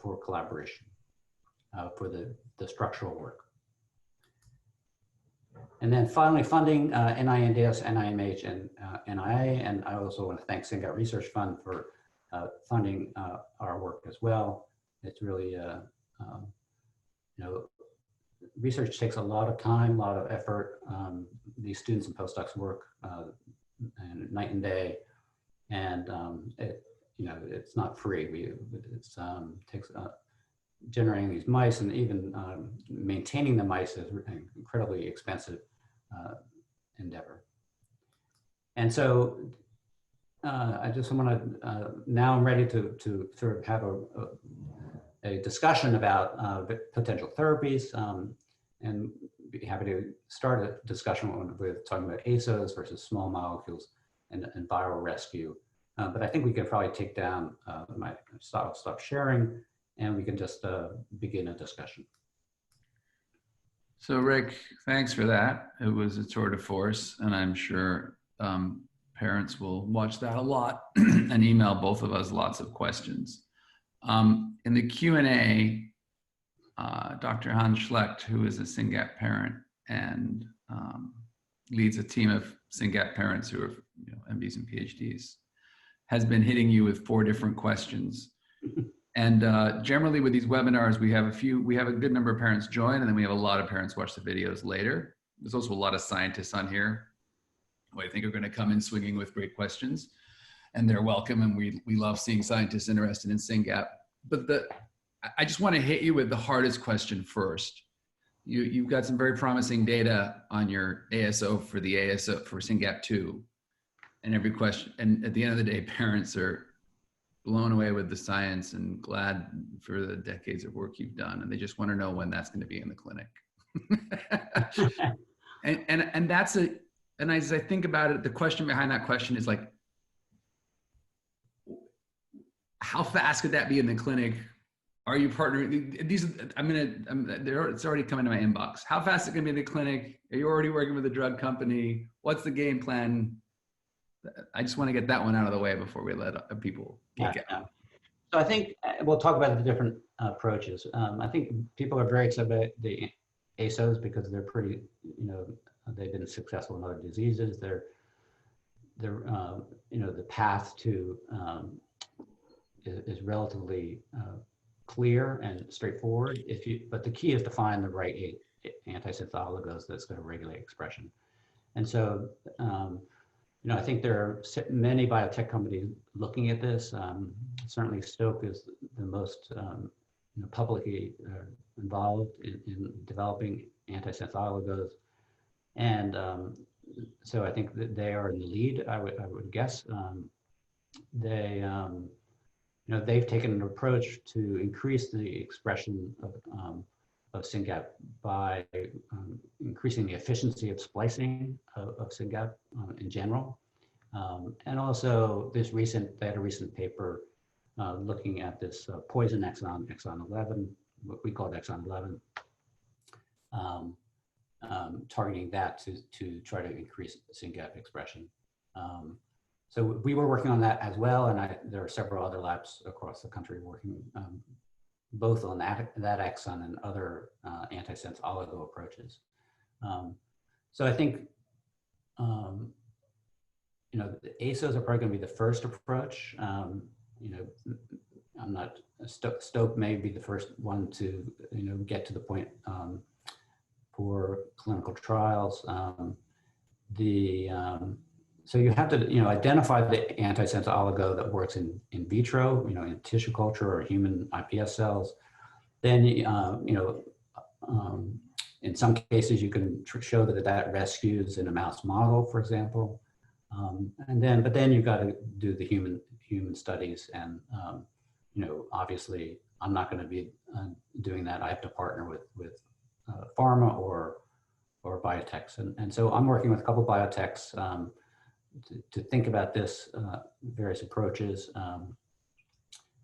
for collaboration for the structural work. And then finally, funding, NINDS, NIMH, and NIA. And I also want to thank SYNGAP Research Fund for funding our work as well. It's really, you know, research takes a lot of time, a lot of effort. These students and postdocs work and night and day, and you know, it's not free. It takes generating these mice, and even maintaining the mice is an incredibly expensive endeavor. And so I just want to, now I'm ready to sort of have a discussion about potential therapies, and be happy to start a discussion with talking about ASOs versus small molecules and viral rescue. But I think we can probably take down stop sharing, and we can just begin a discussion. So Rick, thanks for that. It was a tour de force, and I'm sure parents will watch that a lot and email both of us lots of questions. In the Q&A, Dr. Hans Schlecht, who is a SYNGAP parent and leads a team of SYNGAP parents who are, you know, MDs and PhDs, has been hitting you with 4 different questions. And generally with these webinars, we have a good number of parents join, and then we have a lot of parents watch the videos later. There's also a lot of scientists on here who I think are going to come in swinging with great questions, and they're welcome. And we love seeing scientists interested in SYNGAP. But I just want to hit you with the hardest question first. You've got some very promising data on your ASO for the ASO for SYNGAP2, and every question. And at the end of the day, parents are blown away with the science and glad for the decades of work you've done, and they just want to know when that's going to be in the clinic. and that's and as I think about it, the question behind that question is like, how fast could that be in the clinic? Are you partnering? It's already coming to my inbox. How fast is it going to be in the clinic? Are you already working with a drug company? What's the game plan? I just want to get that one out of the way before we let people geek out. So I think we'll talk about the different approaches. I think people are very excited about the ASOs because they're pretty, you know, they've been successful in other diseases. They're you know, the path to is relatively clear and straightforward. But the key is to find the right antisense oligos that's going to regulate expression. And so, you know, I think there are many biotech companies looking at this. Certainly Stoke is the most you know, publicly involved in developing antisense oligos. And so I think that they are in the lead, I would guess. You know, they've taken an approach to increase the expression of SYNGAP by increasing the efficiency of splicing of SYNGAP in general. And also they had a recent paper looking at this poison exon 11, what we call exon 11, targeting that to try to increase SYNGAP expression. So we were working on that as well, and there are several other labs across the country working both on that exon and other antisense oligo approaches. So I think you know, the ASOs are probably going to be the first approach. You know, I'm not Stoke may be the first one to, you know, get to the point for clinical trials. So you have to, you know, identify the antisense oligo that works in vitro, you know, in tissue culture or human iPS cells. Then, you know, in some cases you can show that rescues in a mouse model, for example. But then you've got to do the human studies, and you know, obviously I'm not going to be doing that. I have to partner with pharma or biotechs, and so I'm working with a couple of biotechs. to think about this, various approaches.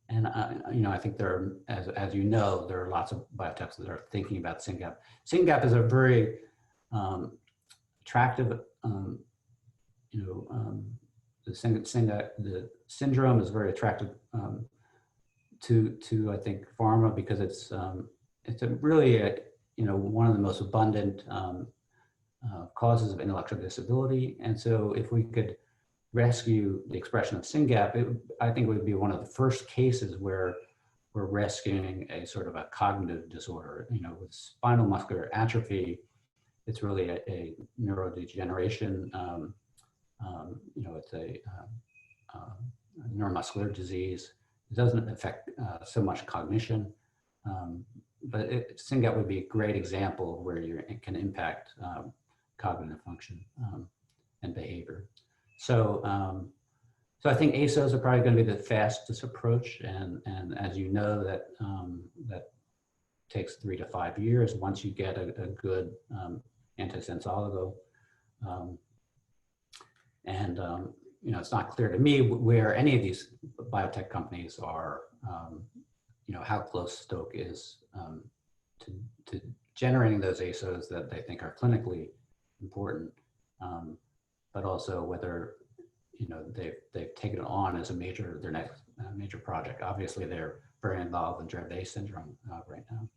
And I think there are, as you know, there are lots of biotechs that are thinking about SYNGAP. SYNGAP is a very attractive, the syndrome is very attractive to I think pharma, because it's really one of the most abundant causes of intellectual disability. And so if we could rescue the expression of SYNGAP, I think it would be one of the first cases where we're rescuing a sort of a cognitive disorder. With spinal muscular atrophy, it's really a neurodegeneration. It's a neuromuscular disease. It doesn't affect so much cognition, but SYNGAP would be a great example where it can impact cognitive function and behavior. So I think ASOs are probably going to be the fastest approach, and as you know, that takes 3 to 5 years once you get a good antisense oligo. It's not clear to me where any of these biotech companies are, how close Stoke is to generating those ASOs that they think are clinically important, but also whether they've taken it on as their next major project. Obviously, they're very involved in Dravet syndrome right now.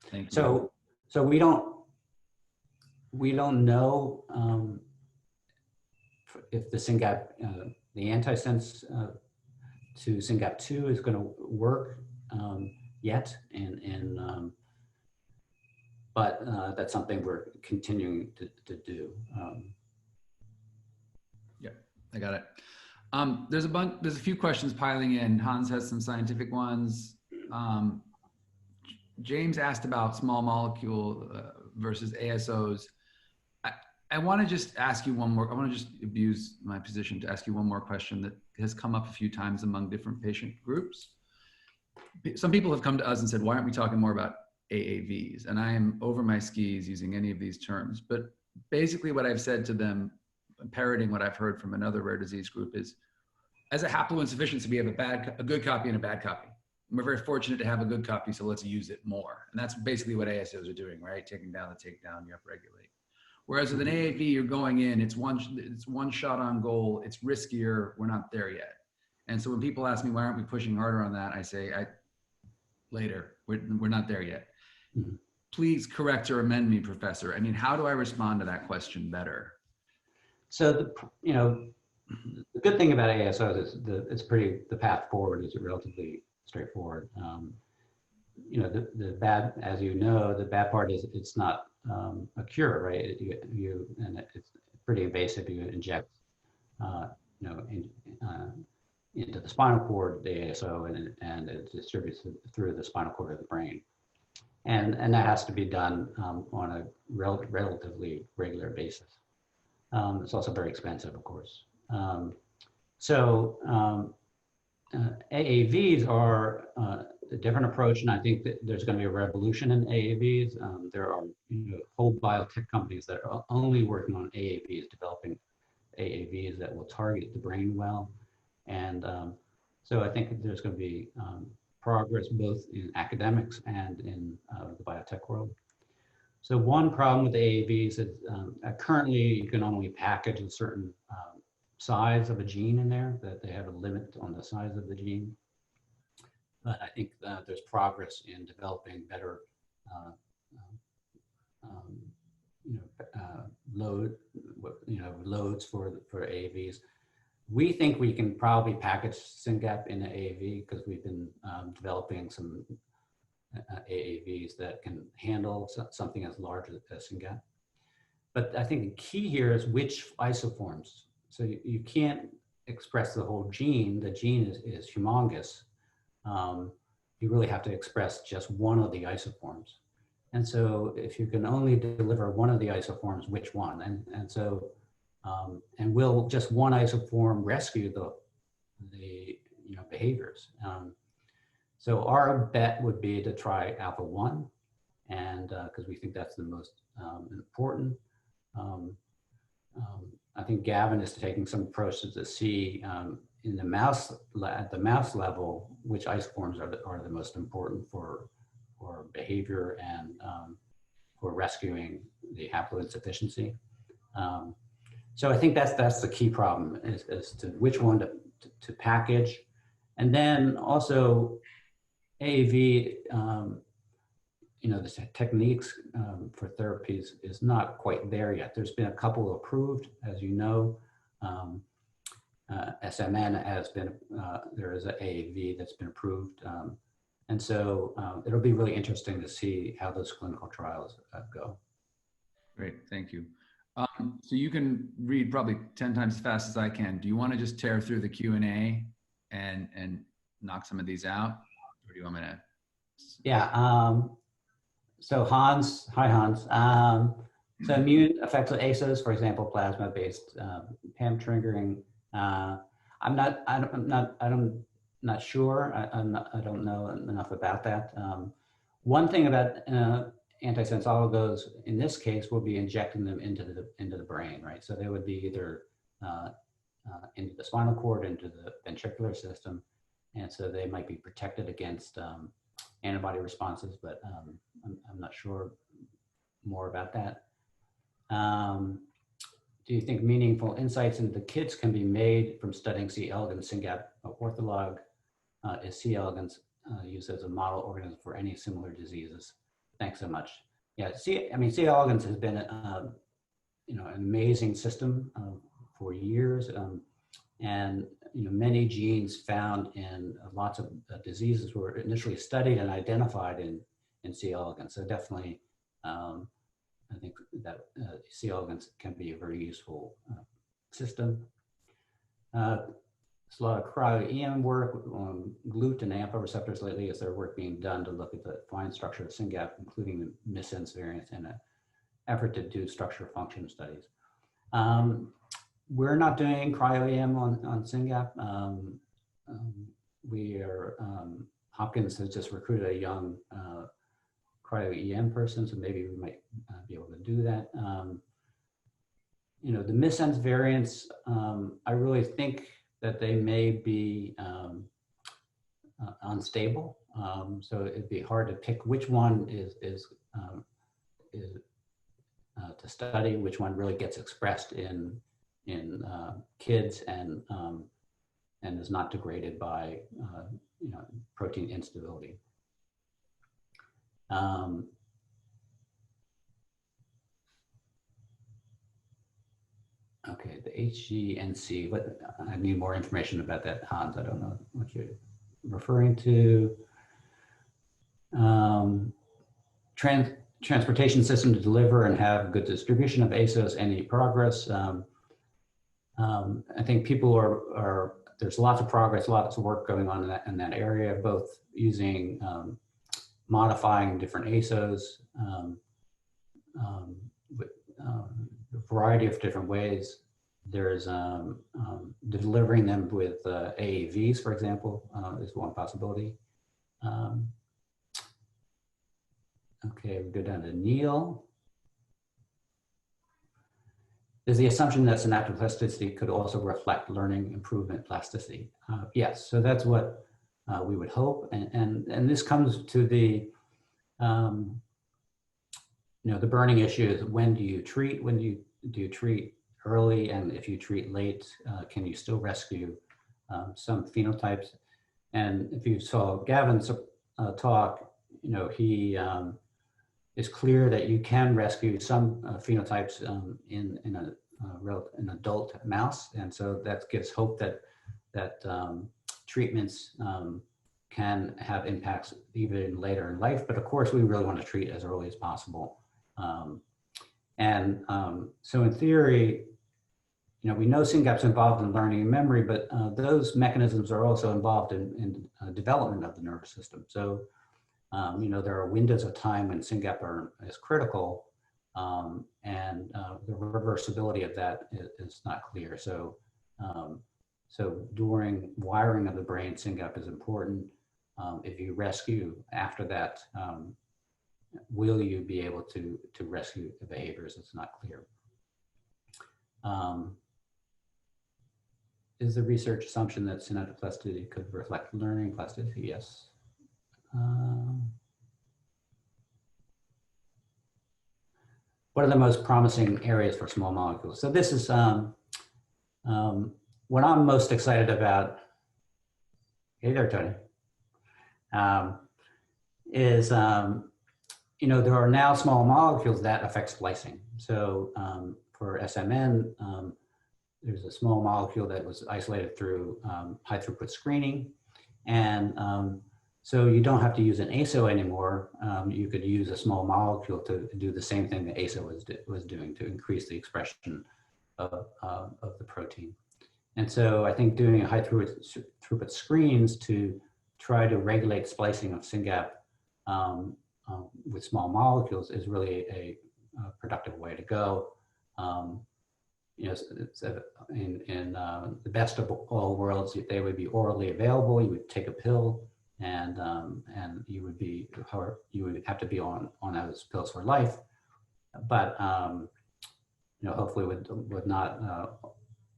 Thank you. So we don't know if the SYNGAP, the antisense to SYNGAP2 is going to work yet, but that's something we're continuing to do. Yeah, I got it. There's a few questions piling in. Hans has some scientific ones. James asked about small molecule versus ASOs. I want to just ask you one more. I want to just abuse my position to ask you one more question that has come up a few times among different patient groups. Some people have come to us and said, why aren't we talking more about AAVs? And I am over my skis using any of these terms. But basically what I've said to them, parroting what I've heard from another rare disease group, is as a haploinsufficiency, we have a good copy and a bad copy. And we're very fortunate to have a good copy, so let's use it more. And that's basically what ASOs are doing, right? Taking down the takedown, you upregulate. Whereas with an AAV, you're going in, it's one shot on goal, it's riskier, we're not there yet. And so when people ask me, why aren't we pushing harder on that? I say, later, we're not there yet. Mm-hmm. Please correct or amend me, Professor. I mean, how do I respond to that question better? So, the good thing about ASOs is the path forward is relatively straightforward. The bad, as you know, the bad part is it's not a cure, right? And it's pretty invasive. You inject, into the spinal cord the ASO, and it distributes through the spinal cord of the brain, and that has to be done on a relatively regular basis. It's also very expensive, of course. AAVs are a different approach, and I think that there's going to be a revolution in AAVs. There are whole biotech companies that are only working on AAVs, developing AAVs that will target the brain well. And so I think there's going to be progress both in academics and in the biotech world. So one problem with AAVs is currently you can only package a certain size of a gene in there, that they have a limit on the size of the gene. But I think there's progress in developing better loads for AAVs. We think we can probably package SYNGAP in an AAV because we've been developing some AAVs that can handle something as large as SYNGAP. But I think the key here is which isoforms. So you can't express the whole gene. The gene is humongous. You really have to express just one of the isoforms. And so if you can only deliver one of the isoforms, which one? And will just one isoform rescue the behaviors? So our bet would be to try alpha-1, and because we think that's the most important. I think Gavin is taking some approaches to see in the mouse, at the mouse level, which isoforms are the most important for behavior and for rescuing the haploinsufficiency. So I think that's the key problem is to which one to package. And then also AAV, the techniques for therapies is not quite there yet. There's been a couple approved, as you know. SMN has been, there is an AAV that's been approved. And so it'll be really interesting to see how those clinical trials go. Great, thank you. So you can read probably 10 times as fast as I can. Do you want to just tear through the Q&A and knock some of these out? Or do you want me to? Yeah, so Hans, hi Hans. So immune effects of ASOs, for example, plasma-based PAM triggering. I'm not sure. I don't know enough about that. One thing about antisense oligos in this case will be injecting them into the brain, right? So they would be either into the spinal cord, into the ventricular system, and so they might be protected against antibody responses, but I'm not sure more about that. Do you think meaningful insights into the kids can be made from studying C. elegans SYNGAP ortholog? Is C. elegans used as a model organism for any similar diseases? Thanks so much. Yeah, C. elegans has been an amazing system for years, and many genes found in lots of diseases were initially studied and identified in C. elegans. So definitely, I think that C. elegans can be a very useful system. There's a lot of cryo-EM work on GLUT and AMPA receptors lately. Is there work being done to look at the fine structure of SYNGAP, including the missense variants, in an effort to do structure function studies? We're not doing cryo-EM on SYNGAP. Hopkins has just recruited a young cryo-EM person, so maybe we might be able to do that. The missense variants, I really think that they may be unstable. So it'd be hard to pick which one is to study, which one really gets expressed in kids and is not degraded by protein instability. Okay, the HGNC, I need more information about that, Hans. I don't know what you're referring to. Transportation system to deliver and have good distribution of ASOs, any progress? I think people there's lots of progress, lots of work going on in that area, both using modifying different ASOs, with a variety of different ways. There's delivering them with AAVs, for example, is one possibility. Okay, we go down to Neil. Is the assumption that synaptic plasticity could also reflect learning improvement plasticity? Yes, so that's what we would hope. And this comes to the, the burning issue is when do you treat? When do you treat early? And if you treat late, can you still rescue some phenotypes? And if you saw Gavin's talk, he it's clear that you can rescue some phenotypes in an adult mouse, and so that gives hope that treatments can have impacts even later in life. But of course, we really want to treat as early as possible. So in theory, we know SYNGAP's involved in learning and memory, but those mechanisms are also involved in development of the nervous system. So there are windows of time when SYNGAP is critical, and the reversibility of that is not clear. So, during wiring of the brain, SYNGAP is important. If you rescue after that, will you be able to rescue the behaviors? It's not clear. Is the research assumption that synaptic plasticity could reflect learning plasticity? Yes. What are the most promising areas for small molecules? So this is what I'm most excited about. Hey there, Tony. You know, there are now small molecules that affect splicing. So for SMN, there's a small molecule that was isolated through high throughput screening. And so you don't have to use an ASO anymore. You could use a small molecule to do the same thing the ASO was doing to increase the expression of the protein. And so I think doing a high throughput screens to try to regulate splicing of SYNGAP with small molecules is really a productive way to go. You know, in the best of all worlds, they would be orally available. You would take a pill, and you would have to be on those pills for life. But you know, hopefully with not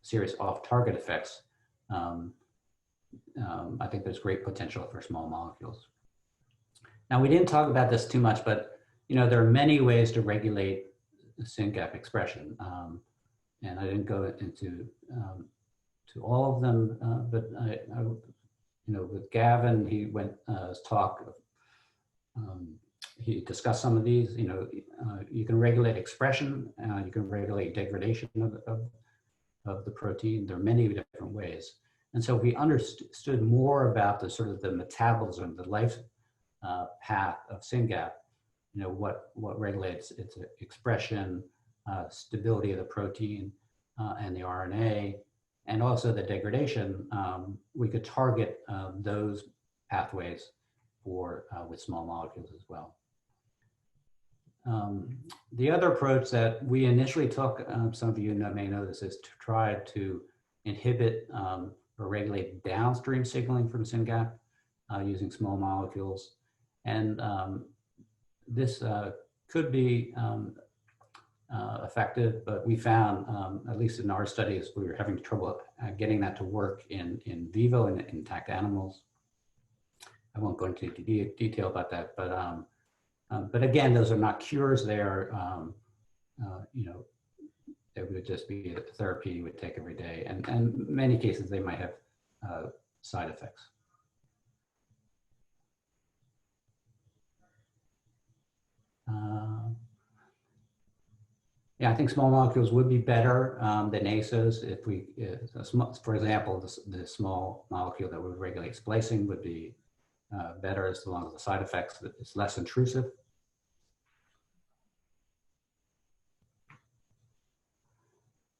serious off-target effects. I think there's great potential for small molecules. Now, we didn't talk about this too much, but you know, there are many ways to regulate SYNGAP expression. And I didn't go into to all of them, but you know, with Gavin, he went his talk. He discussed some of these. You know, you can regulate expression. You can regulate degradation of the protein. There are many different ways. And so if we understood more about the sort of the metabolism, the life path of SYNGAP, you know, what regulates its expression, stability of the protein and the RNA, and also the degradation, we could target those pathways for with small molecules as well. The other approach that we initially took, some of you may know this, is to try to inhibit or regulate downstream signaling from SYNGAP using small molecules. And this could be effective, but we found, at least in our studies, we were having trouble getting that to work in vivo in intact animals. I won't go into detail about that, but again, those are not cures. They are, you know, it would just be a therapy you would take every day, and in many cases they might have side effects. Yeah, I think small molecules would be better than ASOs if we, for example, the small molecule that would regulate splicing would be better as long as the side effects, it's less intrusive.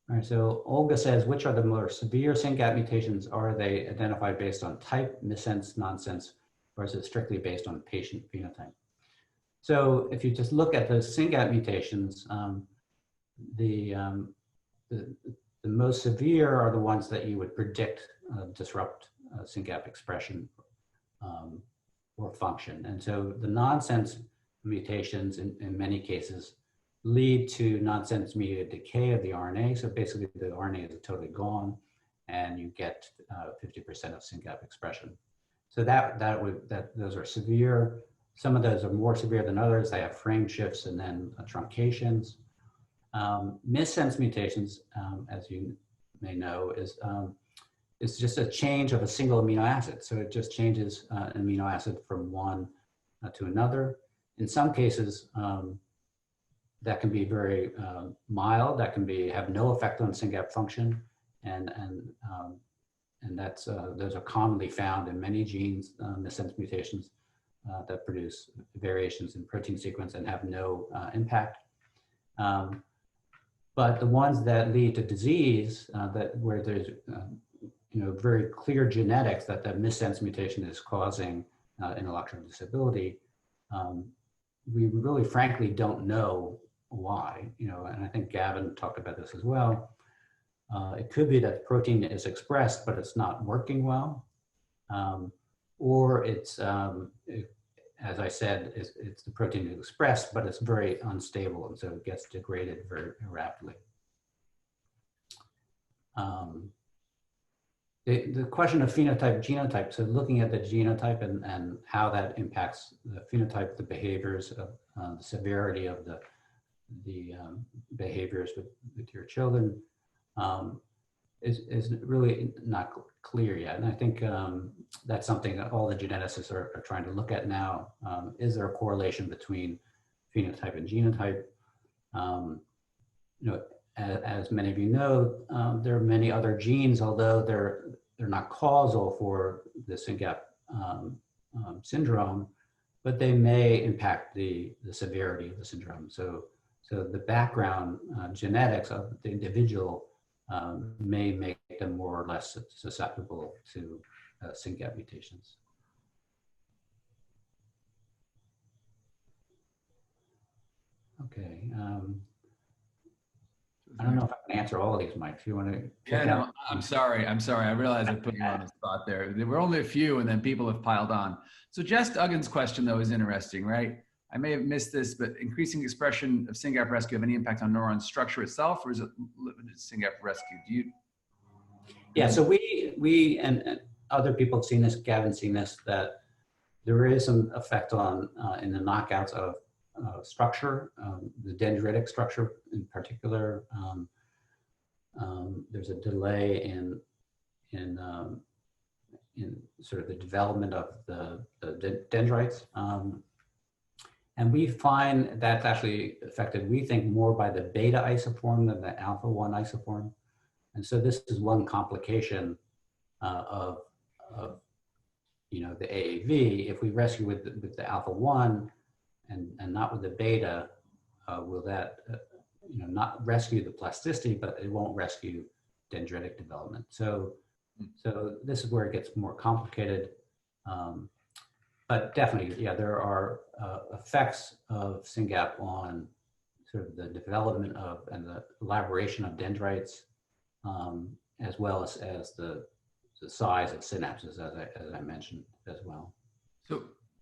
All right, so Olga says, which are the more severe SYNGAP mutations? Are they identified based on type, missense, nonsense, or is it strictly based on patient phenotype? So if you just look at the SYNGAP mutations, the most severe are the ones that you would predict disrupt SYNGAP expression or function. And so the nonsense mutations in many cases lead to nonsense mediated decay of the RNA. So basically the RNA is totally gone and you get 50% of SYNGAP expression. So those are severe. Some of those are more severe than others. They have frame shifts and then truncations. Missense mutations, as you may know, is just a change of a single amino acid. So it just changes an amino acid from one to another. In some cases, that can be very mild. That can have no effect on SYNGAP function, and those are commonly found in many genes, missense mutations that produce variations in protein sequence and have no impact. But the ones that lead to disease, where there's you know, very clear genetics that the missense mutation is causing intellectual disability, we really frankly don't know why. You know, and I think Gavin talked about this as well. It could be that protein is expressed, but it's not working well, or it's as I said, it's the protein is expressed, but it's very unstable, and so it gets degraded very rapidly. The question of phenotype, genotype, so looking at the genotype and how that impacts the phenotype, the behaviors, of the severity of the behaviors with your children is really not clear yet. And I think that's something that all the geneticists are trying to look at now. Is there a correlation between phenotype and genotype? You know, as many of you know, there are many other genes, although they're not causal for the SYNGAP syndrome, but they may impact the severity of the syndrome. So the background genetics of the individual may make them more or less susceptible to SYNGAP mutations. Okay. I don't know if I can answer all of these, Mike. If you want to. Yeah, no, I'm sorry. I realized I put you on the spot there. There were only a few, and then people have piled on. So Jess Duggan's question, though, is interesting, right? I may have missed this, but increasing expression of SYNGAP rescue have any impact on neuron structure itself, or is it limited to SYNGAP rescue? Do you? Yeah, so we and other people have seen this, Gavin's seen this, that there is some effect on in the knockouts of structure, the dendritic structure in particular. There's a delay in sort of the development of the dendrites. And we find that's actually affected, we think, more by the beta isoform than the alpha-1 isoform. And so this is one complication of you know, the AAV. If we rescue with the alpha-1 and not with the beta, will that you know, not rescue the plasticity, but it won't rescue dendritic development. So this is where it gets more complicated. But definitely, yeah, there are effects of SYNGAP on sort of the development of and the elaboration of dendrites, as well as the size of synapses, as I mentioned as well.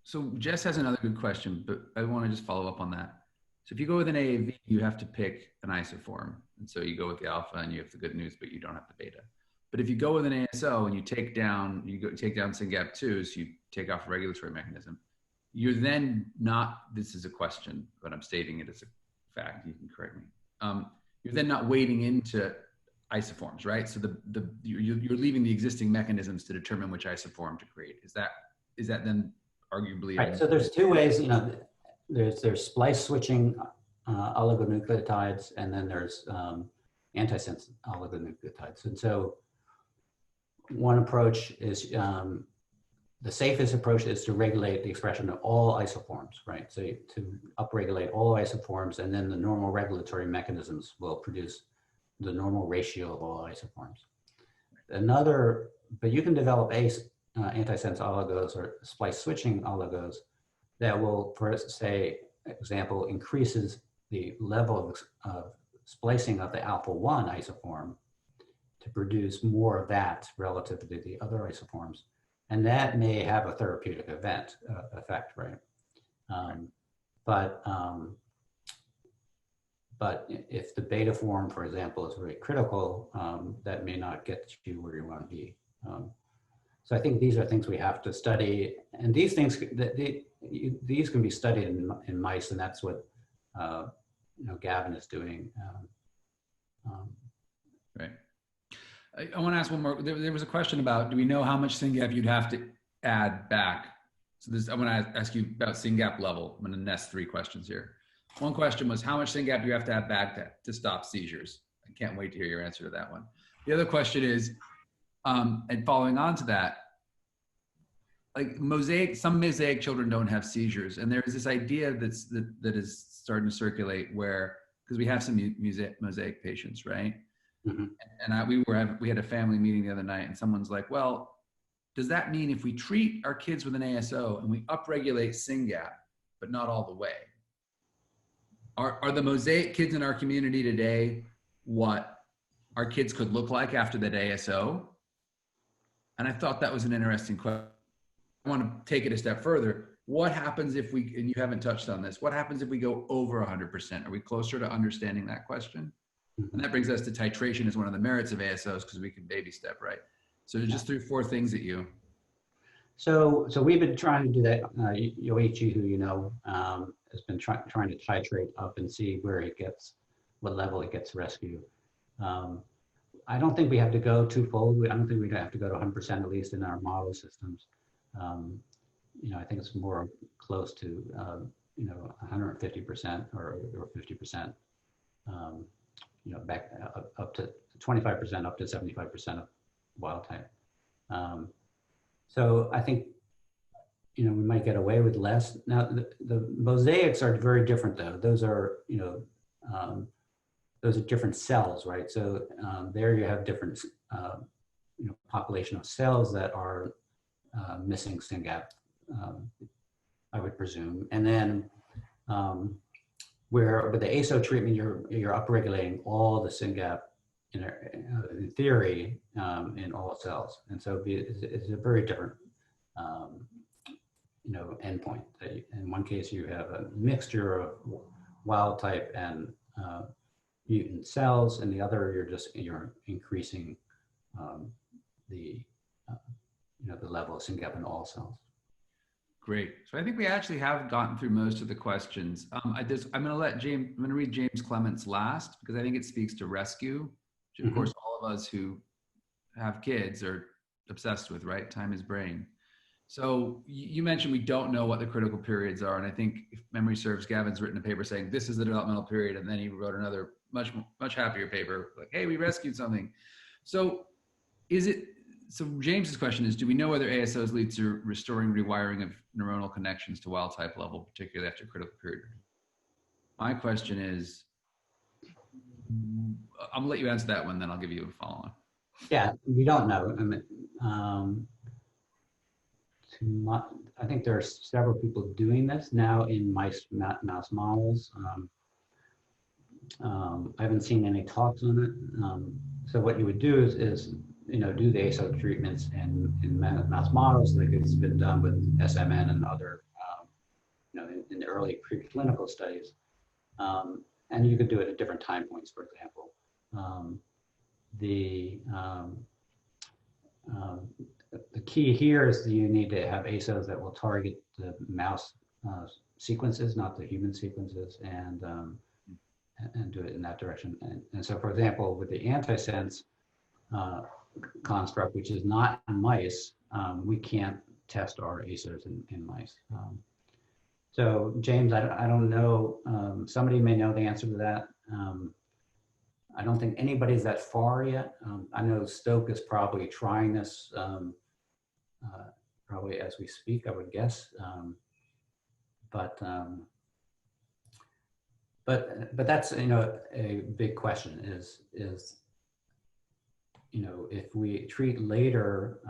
So Jess has another good question, but I want to just follow up on that. So if you go with an AAV, you have to pick an isoform. And so you go with the alpha and you have the good news, but you don't have the beta. But if you go with an ASO and you take down SYNGAP2, so you take off a regulatory mechanism, you're then not, this is a question, but I'm stating it as a fact, you can correct me. You're then not wading into isoforms, right? So you're leaving the existing mechanisms to determine which isoform to create. Is that then arguably? Right, so there's two ways, you know, there's splice switching oligonucleotides, and then there's antisense oligonucleotides. And so one approach is, the safest approach is to regulate the expression of all isoforms, right? So to upregulate all isoforms, and then the normal regulatory mechanisms will produce the normal ratio of all isoforms. But you can develop antisense oligos or splice switching oligos that will, for say, example, increases the level of splicing of the alpha-1 isoform to produce more of that relative to the other isoforms. And that may have a therapeutic effect, right? But if the beta form, for example, is very critical, that may not get you where you want to be. So I think these are things we have to study, and these things these can be studied in mice, and that's what you know, Gavin is doing. Right. I want to ask one more. There was a question about, do we know how much SYNGAP you'd have to add back? So I want to ask you about SYNGAP level. I'm going to nest 3 questions here. One question was, how much SYNGAP do you have to add back to stop seizures? I can't wait to hear your answer to that one. The other question is, and following on to that, like some mosaic children don't have seizures. And there's this idea that is starting to circulate where, because we have some mosaic patients, right? Mm-hmm. And we had a family meeting the other night, and someone's like, well, does that mean if we treat our kids with an ASO and we upregulate SYNGAP, but not all the way, are the mosaic kids in our community today what our kids could look like after that ASO? And I thought that was an interesting question. I want to take it a step further. What happens if and you haven't touched on this, what happens if we go over 100%? Are we closer to understanding that question? And that brings us to titration as one of the merits of ASOs, because we can baby step, right? So just threw 4 things at you. So we've been trying to do that. Yoichi, who you know, has been trying to titrate up and see where it gets, what level it gets rescue. I don't think we have to go twofold. I don't think we have to go to 100%, at least in our model systems. You know, I think it's more close to, you know, 150% or 50%, you know, back up to 25%, up to 75% of wild type. So I think, you know, we might get away with less. Now, the mosaics are very different, though. Those are, you know, those are different cells, right? So there you have different, you know, population of cells that are missing SYNGAP, I would presume. And then where with the ASO treatment, you're upregulating all the SYNGAP in theory in all cells. And so it's a very different, you know, endpoint. In one case, you have a mixture of wild type and mutant cells, and the other you're increasing the you know, the level of SYNGAP in all cells. Great. So I think we actually have gotten through most of the questions. I'm going to read James Clement's last, because I think it speaks to rescue, which of course all of us who have kids are obsessed with, right? Time is brain. So you mentioned we don't know what the critical periods are. And I think if memory serves, Gavin's written a paper saying this is the developmental period. And then he wrote another much happier paper like, hey, we rescued something. So so James's question is, do we know whether ASOs lead to restoring rewiring of neuronal connections to wild type level, particularly after critical period? My question is, I'm gonna let you answer that one, then I'll give you a follow-on. Yeah, we don't know. I mean, I think there are several people doing this now in mouse models. I haven't seen any talks on it. So what you would do is you know, do the ASO treatments in mouse models, like it's been done with SMN and other, you know, in the early preclinical studies. And you could do it at different time points, for example. The key here is that you need to have ASOs that will target the mouse sequences, not the human sequences, and do it in that direction. And so, for example, with the antisense construct, which is not in mice, we can't test our ASOs in mice. So James, I don't know, somebody may know the answer to that. I don't think anybody's that far yet. I know Stoke is probably trying this probably as we speak, I would guess. But that's, you know, a big question is you know, if we treat later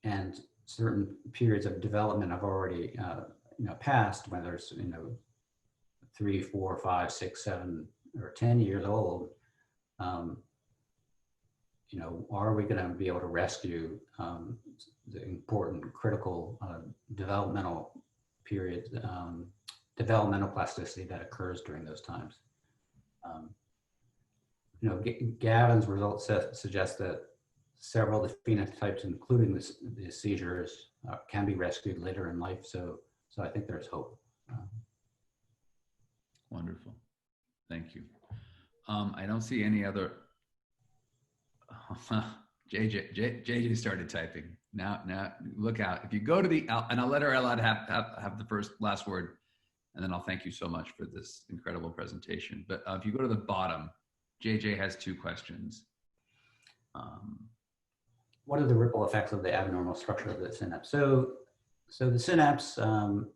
and certain periods of development have already, you know, passed, whether it's, you know, 3, 4, 5, 6, 7, or 10 years old, you know, are we going to be able to rescue the important critical developmental periods, developmental plasticity that occurs during those times? You know, Gavin's results suggest that several of the phenotypes, including the seizures, can be rescued later in life. So I think there's hope. Wonderful. Thank you. I don't see any other. JJ started typing. Now look out. If you go to the, and I'll let her allowed to have the last word, and then I'll thank you so much for this incredible presentation. But if you go to the bottom, JJ has 2 questions. What are the ripple effects of the abnormal structure of the synapse? So the synapse, and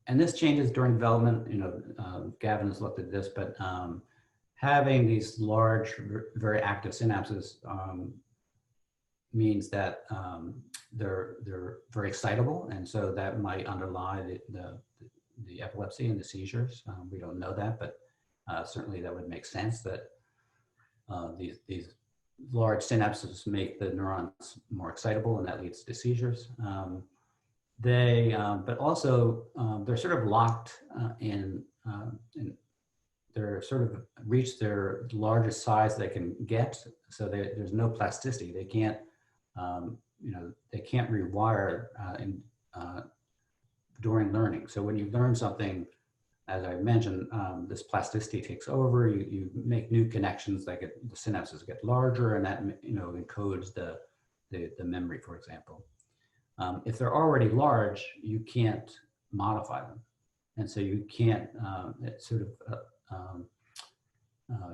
this changes during development. You know, Gavin has looked at this, but having these large, very active synapses means that they're very excitable, and so that might underlie the epilepsy and the seizures. We don't know that, but certainly that would make sense that these large synapses make the neurons more excitable, and that leads to seizures. But also they're sort of locked in they're sort of reached their largest size they can get. So there's no plasticity. They can't, they can't rewire during learning. So when you learn something, as I mentioned, this plasticity takes over. You make new connections. The synapses get larger, and that encodes the memory, for example. If they're already large, you can't modify them, and so you can't.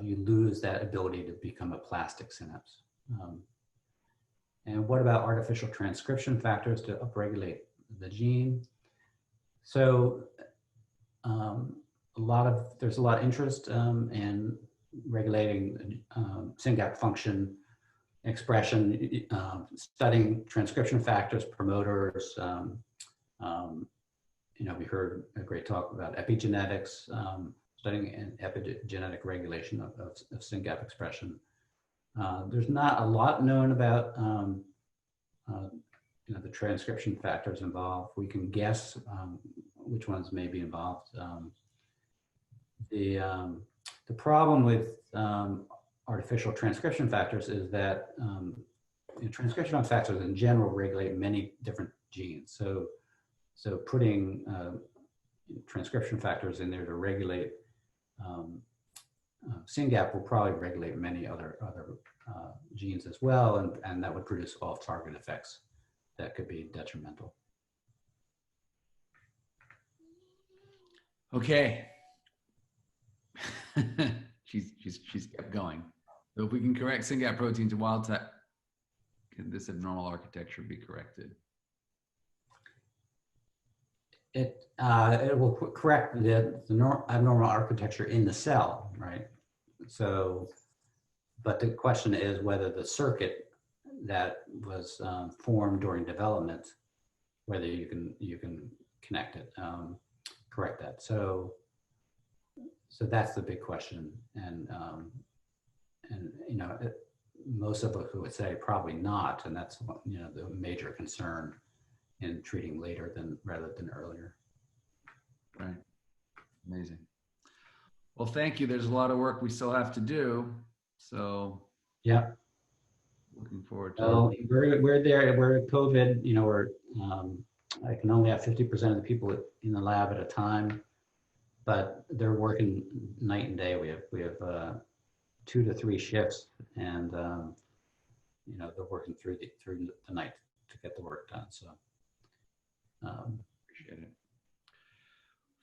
You lose that ability to become a plastic synapse. And what about artificial transcription factors to upregulate the gene? So there's a lot of interest in regulating SYNGAP function, expression, studying transcription factors, promoters. We heard a great talk about epigenetics, studying an epigenetic regulation of SYNGAP expression. There's not a lot known about the transcription factors involved. We can guess which ones may be involved. The problem with artificial transcription factors is that transcription factors in general regulate many different genes. So putting transcription factors in there to regulate SYNGAP will probably regulate many other genes as well, and that would produce off-target effects that could be detrimental. Okay. she's kept going. So if we can correct SYNGAP protein to wild type, can this abnormal architecture be corrected? It will correct the abnormal architecture in the cell, right? So, but the question is whether the circuit that was formed during development, whether you can connect it, correct that. So that's the big question, and most of us would say probably not, and that's the major concern in treating later rather than earlier. Right. Amazing. Well, thank you. There's a lot of work we still have to do. So yeah, looking forward to it. We're there. We're at COVID. I can only have 50% of the people in the lab at a time, but they're working night and day. We have 2 to 3 shifts, and they're working through the night to get the work done. So appreciate it.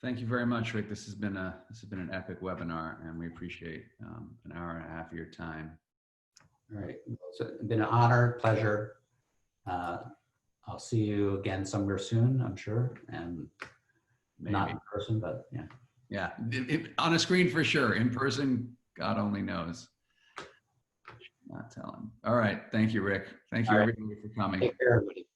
Thank you very much, Rick. This has been an epic webinar, and we appreciate an hour and a half of your time. All right. So it's been an honor, pleasure. I'll see you again somewhere soon, I'm sure, and maybe not in person, but yeah. Yeah, on a screen for sure. In person, God only knows. Not telling. All right. Thank you, Rick. Thank you, everybody, for coming. Take care, everybody.